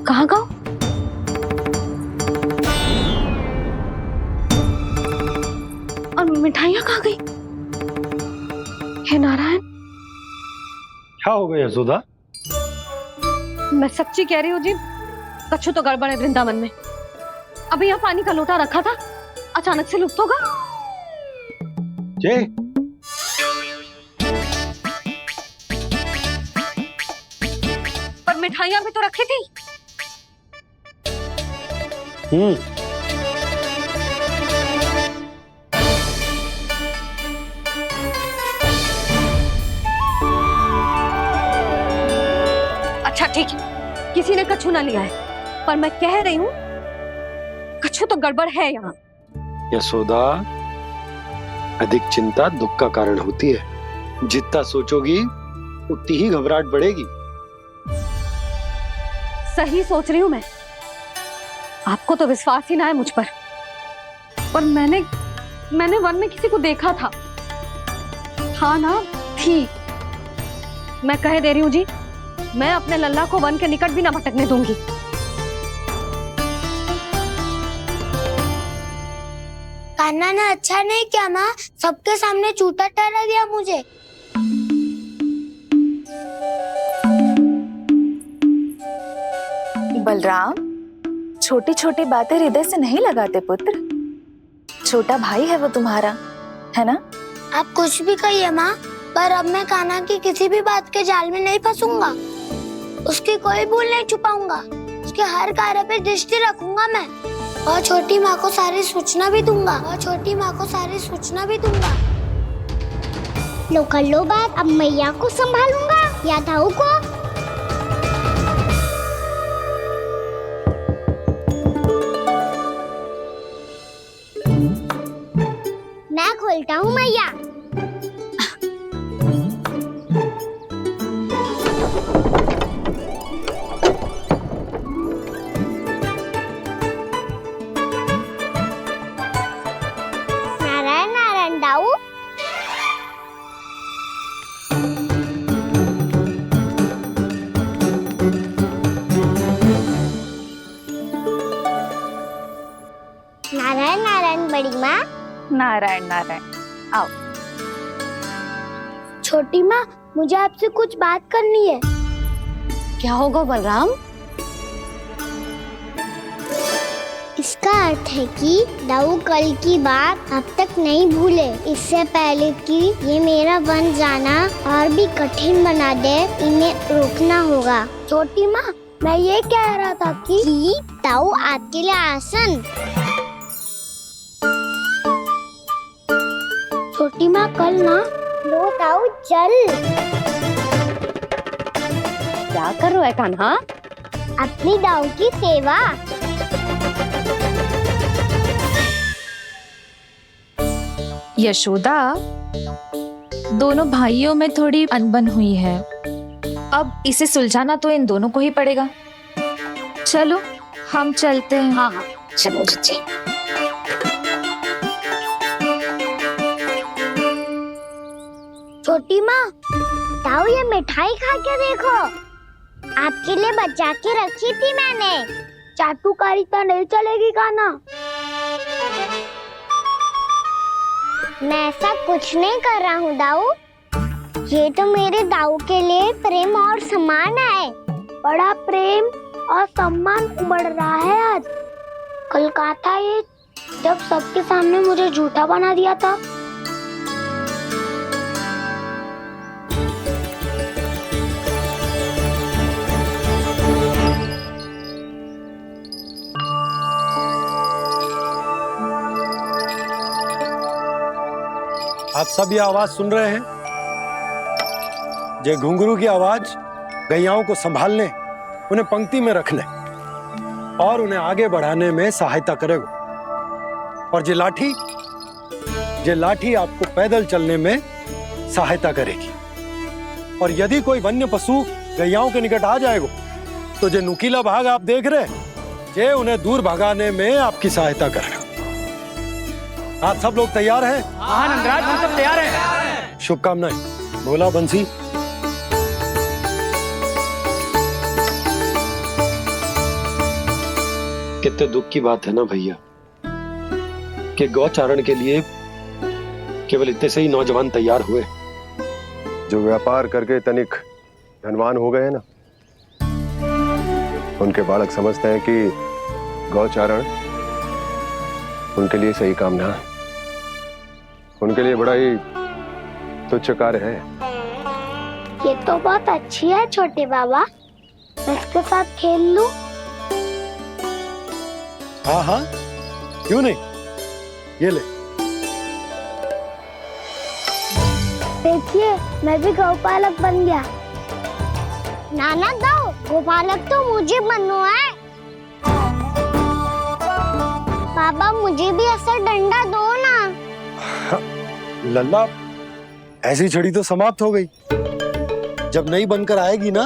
कहाँ गाँव? और मिठाइयाँ कहाँ गई? हे नारायण, क्या हो गया यशोदा? मैं सच्ची कह रही हूँ जी, कछु तो गड़बड़ है वृंदावन में। अभी यहाँ पानी का लोटा रखा था, अचानक से लुप्त होगा। जय, पर मिठाइयाँ भी तो रखी थी। अच्छा ठीक है, किसी ने कछु ना लिया है, पर मैं कह रही हूँ कछु तो गड़बड़ है यहाँ। यशोदा, अधिक चिंता दुख का कारण होती है। जितना सोचोगी उतनी ही घबराहट बढ़ेगी। सही सोच रही हूँ मैं। आपको तो विश्वास ही ना है मुझ पर मैंने वन में किसी को देखा था। हाँ ना, थी। मैं कह दे रही हूँ जी, मैं अपने लल्ला को वन के निकट भी ना भटकने दूंगी। कान्हा ने अच्छा नहीं किया माँ, सबके सामने झूठा ठहरा दिया मुझे। बलराम, छोटी छोटी बातें हृदय से नहीं लगाते पुत्र। छोटा भाई है वो तुम्हारा, है ना? आप कुछ भी कहिए माँ, पर अब मैं कान्हा की किसी भी बात के जाल में नहीं फंसूंगा। उसकी कोई भूल नहीं छुपाऊंगा। उसके हर कार्य पे दृष्टि रखूंगा मैं, और छोटी माँ को सारी सूचना भी दूंगा। लो कर लो बात, अब मैया को संभालूंगा या दाऊ को। मैं खोलता हूँ मैया। नारायण नारायण दाऊ। नारायण नारायण बड़ी माँ। नारायण नारायण, आओ। छोटी माँ, मुझे आपसे कुछ बात करनी है। क्या होगा बलराम? इसका अर्थ है कि दाऊ कल की बात अब तक नहीं भूले। इससे पहले कि ये मेरा वन जाना और भी कठिन बना दे, इन्हें रोकना होगा। छोटी माँ, मैं ये कह रहा था कि दाऊ आपके लिए आसन। छोटी माँ, कल ना लो दाऊ चल। क्या कर रहा है कान्हा? अपनी दाऊ की सेवा। यशोदा, दोनों भाइयों में थोड़ी अनबन हुई है। अब इसे सुलझाना तो इन दोनों को ही पड़ेगा। चलो हम चलते हैं। हाँ हाँ, चलो जी। छोटी माँ, दाऊ ये मिठाई खा के देखो। आपके लिए बचा के रखी थी मैंने। चाटुकारिता नहीं चलेगी कान्हा। मैं ऐसा कुछ नहीं कर रहा हूँ दाऊ। ये तो मेरे दाऊ के लिए प्रेम और सम्मान है। बड़ा प्रेम और सम्मान उमड़ रहा है आज। कल कहा था ये, जब सबके सामने मुझे झूठा बना दिया था। आप सब ये आवाज सुन रहे हैं? ये घुंघरू की आवाज गैयाओं को संभालने, उन्हें पंक्ति में रखने और उन्हें आगे बढ़ाने में सहायता करेगा। और ये लाठी आपको पैदल चलने में सहायता करेगी। और यदि कोई वन्य पशु गैयाओं के निकट आ जाएगा तो जो नुकीला भाग आप देख रहे हैं, ये उन्हें दूर भगाने में आपकी सहायता करेगा। आप सब लोग तैयार हैं? हाँ नंदराज, हम सब तैयार हैं। शुभकामनाएं। बोला बंसी। कितने दुख की बात है ना भैया कि गौचारण के लिए केवल इतने से ही नौजवान तैयार हुए जो व्यापार करके तनिक धनवान हो गए हैं ना, उनके बालक समझते हैं कि गौचारण उनके लिए सही काम ना है, उनके लिए बड़ा ही तुच्छ कार्य है। ये तो बहुत अच्छी है छोटे बाबा, मैं इसके साथ खेल लूं? हाँ हाँ, क्यों नहीं, ये ले। देखिए, मैं भी गौपालक बन गया। नाना दाऊ, गौपालक तो मुझे बनना है। बाबा मुझे भी ऐसा डंडा दो ना। लल्ला, ऐसी छड़ी तो समाप्त हो गई। जब नई बनकर आएगी ना,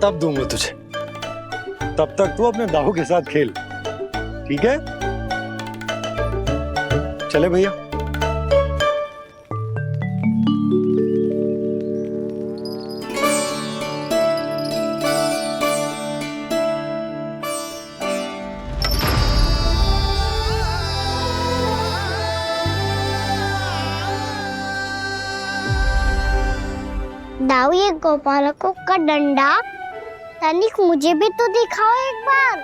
तब दूंगा तुझे। तब तक तू अपने दाऊ के साथ खेल, ठीक है? चले भैया। दाऊ, ये गोपालकों का डंडा तनिक मुझे भी तो दिखाओ एक बार।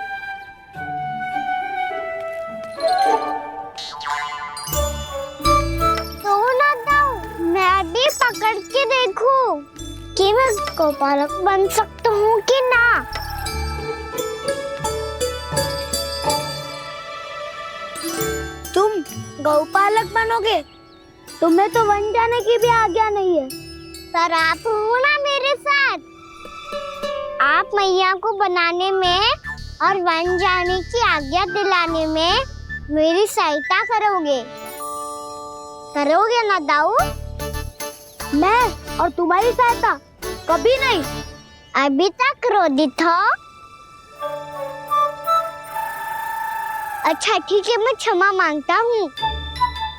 तो ना दाऊ, मैं भी पकड़ के देखूं कि मैं गोपालक बन सकता हूँ कि ना। तुम गौपालक बनोगे? तुम्हें तो वन जाने की भी आज्ञा नहीं है। पर आप हो ना मेरे साथ। आप मैया को बनाने में और वन जाने की आज्ञा दिलाने में मेरी सहायता करोगे ना दाऊ? मैं और तुम्हारी सहायता कभी नहीं। अभी तक क्रोधित हो? अच्छा ठीक है, मैं क्षमा मांगता हूँ।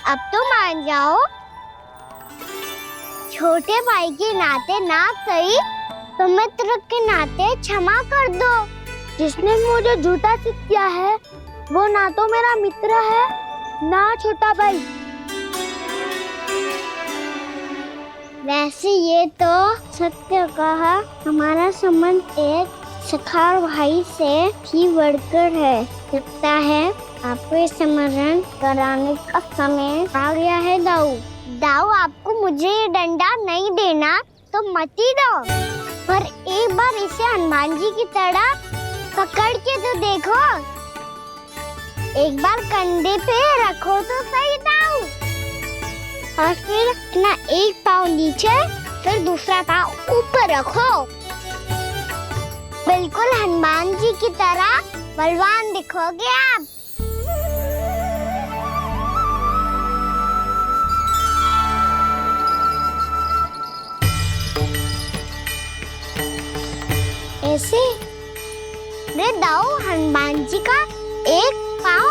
अब तो मान जाओ। छोटे भाई के नाते ना सही तो मित्र के नाते क्षमा कर दो। जिसने मुझे झूठा सिद्ध किया है वो ना तो मेरा मित्र है ना छोटा भाई। वैसे ये तो सत्य कहा, हमारा संबंध एक सखार भाई से भी बढ़कर है। लगता है आपको स्मरण कराने का समय आ गया है दाऊ। दाऊ, आपको मुझे ये डंडा नहीं देना तो मत ही दो, पर एक बार इसे हनुमान जी की तरह पकड़ के तो देखो। एक बार कंधे पे रखो तो सही दाऊ, और फिर अपना एक पाँव नीचे फिर दूसरा पाँव ऊपर रखो। बिल्कुल हनुमान जी की तरह बलवान दिखोगे आप। ऐसे रे दाऊ, हनुमान जी का एक पाँव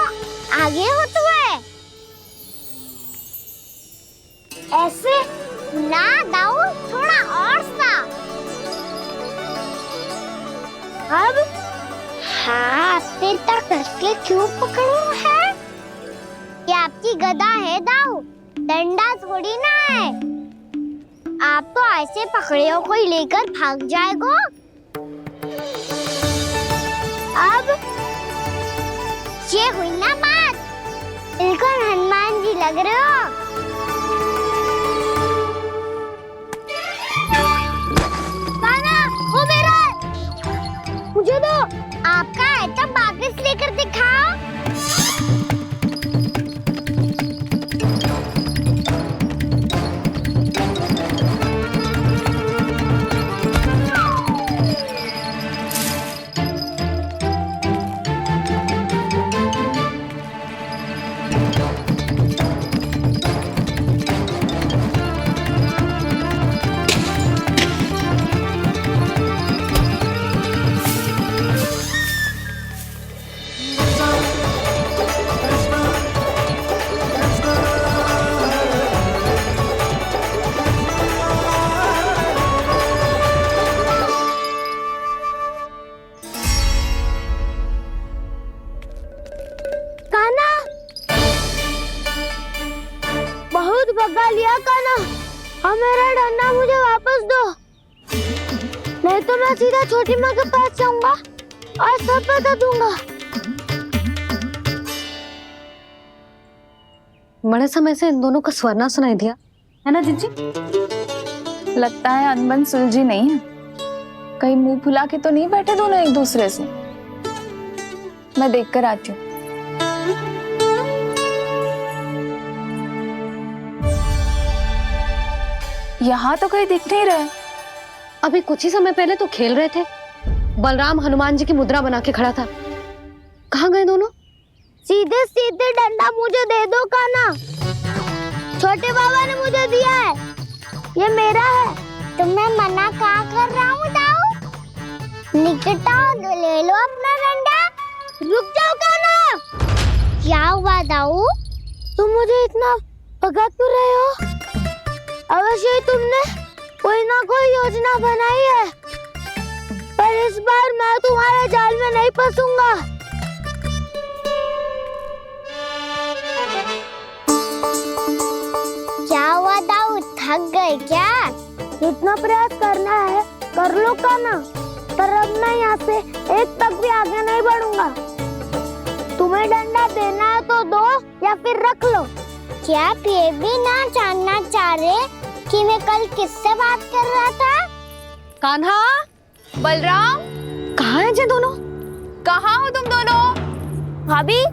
आगे होता है। ऐसे ना दाऊ, थोड़ा और सा। अब हाथ पे तक कसके क्यों पकड़ो है? ये आपकी गदा है दाऊ, डंडा थोड़ी ना है। आप तो ऐसे पकड़ियों को ही लेकर भाग जाएगो। अब ये हुई ना बात, बिल्कुल हनुमान जी लग रहे हो। कान्हा, वो मेरा, मुझे दो। आपका आइटम वापस लेकर दिखाओ। बहुत भगा लिया कान्हा। अब मेरा डंडा मुझे वापस दो, नहीं तो मैं सीधा छोटी माँ के पास जाऊंगा और सब बता दूंगा। बड़े समय से इन दोनों का स्वर ना सुनाई दिया, है ना जीजी? लगता है अनबन सुलझी नहीं है। कहीं मुंह फुला के तो नहीं बैठे दोनों एक दूसरे से। मैं देख कर आती हूँ। यहाँ तो कहीं दिख नहीं रहे। अभी कुछ ही समय पहले तो खेल रहे थे। बलराम हनुमान जी की मुद्रा बना के खड़ा था। कहाँ गए दोनों? सीधे सीधे डंडा मुझे दे दो कान्हा। छोटे बाबा ने मुझे दिया है, ये मेरा है। तो मैं मना कहाँ कर रहा हूँ दाऊ? निकट आओ, ले लो अपना डंडा। रुक जाओ कान्हा। क्या हुआ दाऊ? तुम मुझे इतना भगा क्यों रहे हो? अवश्य ही तुमने कोई ना कोई योजना बनाई है, पर इस बार मैं तुम्हारे जाल में नहीं फंसूंगा। क्या हुआ दाऊ, थक गए क्या? इतना प्रयास करना है कर लो कान्हा, पर अब मैं यहाँ से एक तक भी आगे नहीं बढ़ूंगा। तुम्हें डंडा देना है तो दो या फिर रख लो। क्या आप ये भी ना जानना चाह रहे कि मैं कल किससे बात कर रहा था? कान्हा, बलराम, कहाँ हैं ये दोनों? कहाँ हो तुम दोनों? भाभी,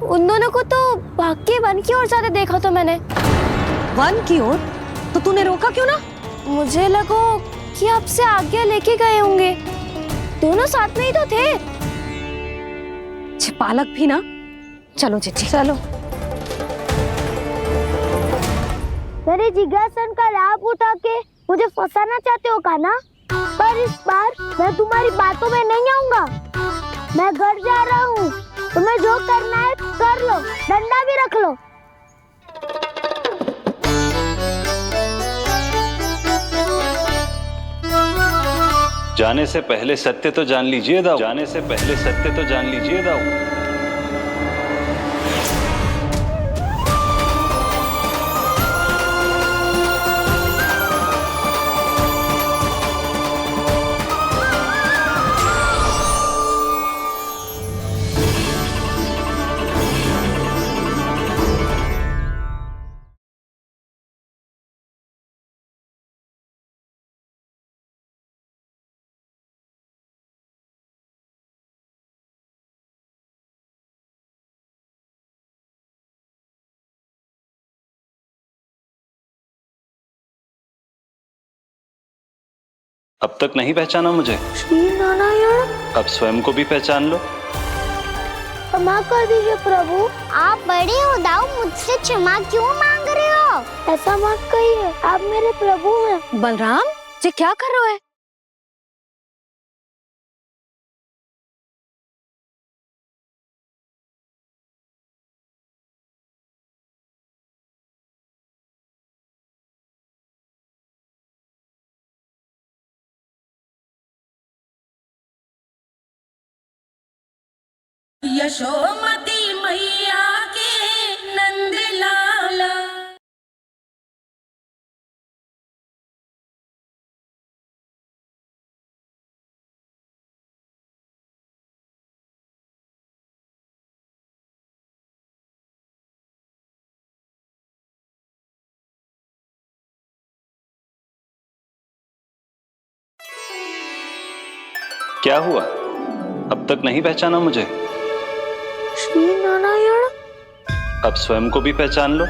उन दोनों को तो भाग के वन की ओर जाते देखा तो मैंने। वन की ओर? तो तूने रोका क्यों ना? मुझे लगो कि आपसे आज्ञा लेके गए होंगे। दोनों साथ में ही तो थे। छिपालक भी ना। चलो जीजी, चलो। मेरे जिज्ञासन का लाभ उठा के मुझे फंसाना चाहते हो कान्हा, पर इस बार मैं तुम्हारी बातों में नहीं आऊंगा। मैं घर जा रहा हूँ, तुम्हें जो करना है कर लो, डंडा भी रख लो। जाने से पहले सत्य तो जान लीजिए दाऊ। जाने से पहले सत्य तो जान लीजिए दाऊ। अब तक नहीं पहचाना मुझे? श्री नारायण। अब स्वयं को भी पहचान लो। क्षमा कर दीजिए प्रभु। आप बड़े हो दाऊ, मुझसे क्षमा क्यों मांग रहे हो? ऐसा मत कहिए, आप मेरे प्रभु हैं। बलराम, ये क्या कर रहे हो? यशोमती मैया के नंद लाला। क्या हुआ? अब तक नहीं पहचाना मुझे? श्री नारायण। अब स्वयं को भी पहचान लो।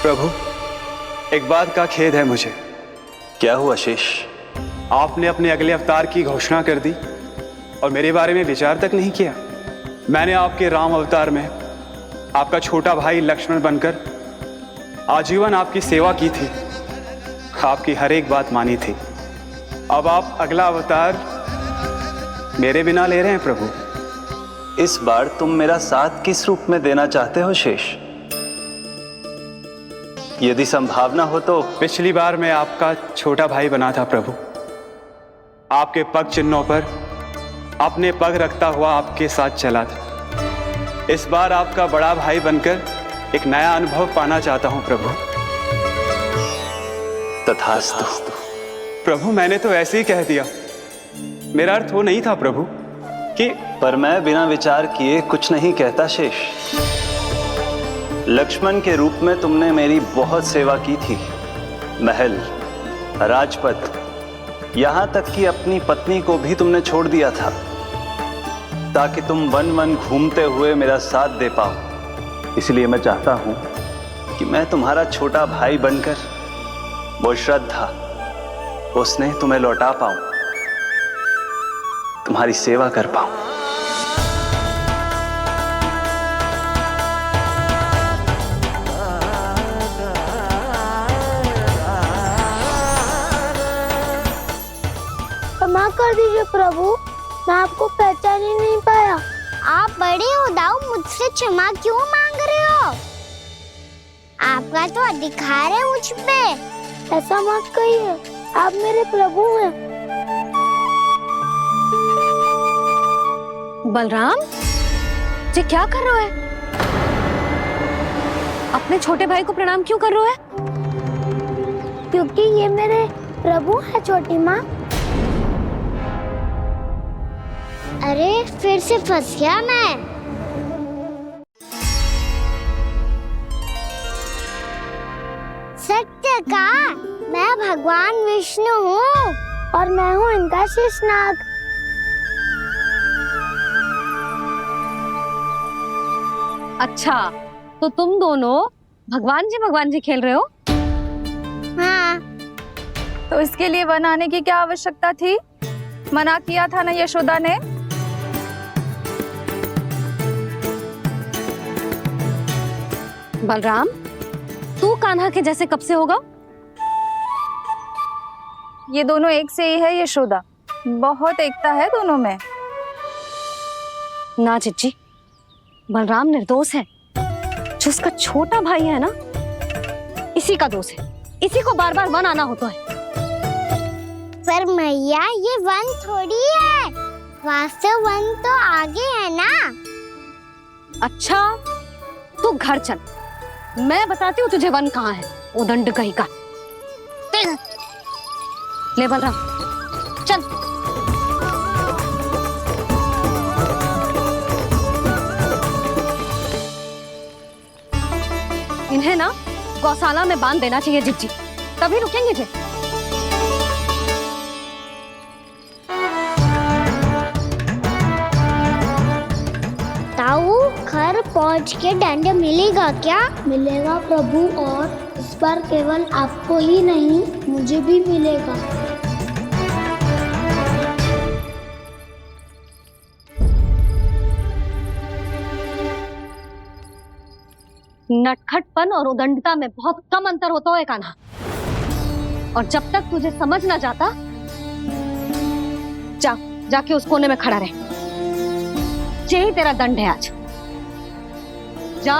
प्रभु, एक बात का खेद है मुझे। क्या हुआ शेष? आपने अपने अगले अवतार की घोषणा कर दी और मेरे बारे में विचार तक नहीं किया। मैंने आपके राम अवतार में आपका छोटा भाई लक्ष्मण बनकर आजीवन आपकी सेवा की थी, आपकी हर एक बात मानी थी। अब आप अगला अवतार मेरे बिना ले रहे हैं प्रभु। इस बार तुम मेरा साथ किस रूप में देना चाहते हो शेष? यदि संभावना हो तो। पिछली बार मैं आपका छोटा भाई बना था प्रभु, आपके पग चिन्हों पर अपने पग रखता हुआ आपके साथ चला था। इस बार आपका बड़ा भाई बनकर एक नया अनुभव पाना चाहता हूं प्रभु। तथास्तु। प्रभु मैंने तो ऐसे ही कह दिया, मेरा अर्थ वो नहीं था प्रभु कि। पर मैं बिना विचार किए कुछ नहीं कहता शेष। लक्ष्मण के रूप में तुमने मेरी बहुत सेवा की थी। महल, राजपथ, यहां तक कि अपनी पत्नी को भी तुमने छोड़ दिया था ताकि तुम वन वन घूमते हुए मेरा साथ दे पाओ। इसलिए मैं चाहता हूं कि मैं तुम्हारा छोटा भाई बनकर वो श्रद्धा, वो स्नेह तुम्हें लौटा पाऊं, तुम्हारी सेवा कर पाऊं। क्षमा कर दीजिए प्रभु, मैं आपको पहचान ही नहीं पाया। आप बड़े हो दाऊ, मुझसे क्षमा क्यों मांग रहे हो? आपका तो अधिकार है मुझ पे। ऐसा मत कहिए, आप मेरे प्रभु हैं। बलराम जी क्या कर रहे हो? अपने छोटे भाई को प्रणाम क्यों कर रहे हो? क्योंकि ये मेरे प्रभु है छोटी माँ। अरे फिर से फंस गया मैं। सत्य का, मैं भगवान विष्णु हूँ और मैं हूँ इनका शेषनाग। अच्छा, तो तुम दोनों भगवान जी खेल रहे हो? हाँ। तो इसके लिए वन आने की क्या आवश्यकता थी? मना किया था ना यशोदा ने? बलराम, तू कान्हा के जैसे कब से होगा? ये दोनों एक से ही है यशोदा, बहुत एकता है दोनों में। ना चिच्ची, बलराम निर्दोष है। जो उसका छोटा भाई है ना, इसी का दोष है। इसी को बार बार वन आना होता है। पर मैया, ये वन थोड़ी है, वास्तव वन तो आगे है ना। अच्छा, तू घर चल, मैं बताती हूँ तुझे वन कहाँ है। उदंड कहीं का। ले बलराम, चल। इन्हें ना गौशाला में बांध देना चाहिए जिज्जी, तभी रुकेंगे जे। ताऊ, घर पहुंच के दंड मिलेगा क्या? मिलेगा प्रभु, और इस बार केवल आपको ही नहीं, मुझे भी मिलेगा। नटखटपन और उदंडता में बहुत कम अंतर होता है कान्हा, और जब तक तुझे समझ ना जाता, जाके उस कोने में खड़ा रहे। यही तेरा दंड है आज। जा।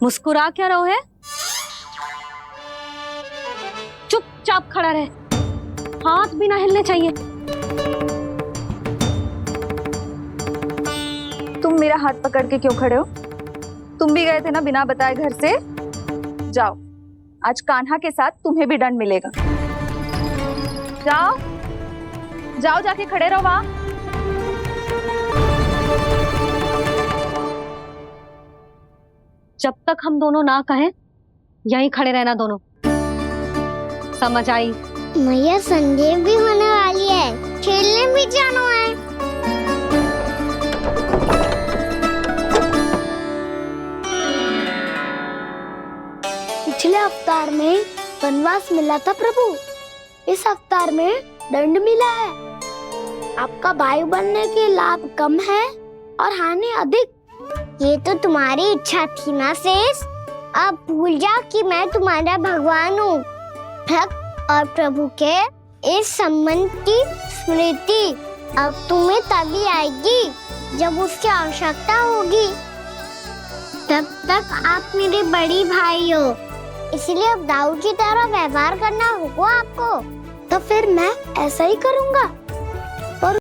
मुस्कुरा क्या रहो है? चुपचाप खड़ा रहे, हाथ भी ना हिलने चाहिए। तुम मेरा हाथ पकड़ के क्यों खड़े हो? तुम भी गए थे ना बिना बताए घर से। जाओ, आज कान्हा के साथ तुम्हें भी दंड मिलेगा। जाओ जाओ, जाके खड़े रहो वहां। जब तक हम दोनों ना कहें, यहीं खड़े रहना दोनों। समझ आई? मैया, संध्या भी होने वाली है, खेलने भी जाना है। पिछले अवतार में वनवास मिला था प्रभु, इस अवतार में दंड मिला है। आपका भाई बनने के लाभ कम है और हानि अधिक। ये तो तुम्हारी इच्छा थी ना शेष। अब भूल जाओ कि मैं तुम्हारा भगवान हूँ। भक्त और प्रभु के इस संबंध की स्मृति अब तुम्हें तभी आएगी जब उसकी आवश्यकता होगी। तब तक आप मेरे बड़ी भाई हो, इसलिए अब दाऊद की तरह व्यवहार करना होगा आपको। तो फिर मैं ऐसा ही करूँगा।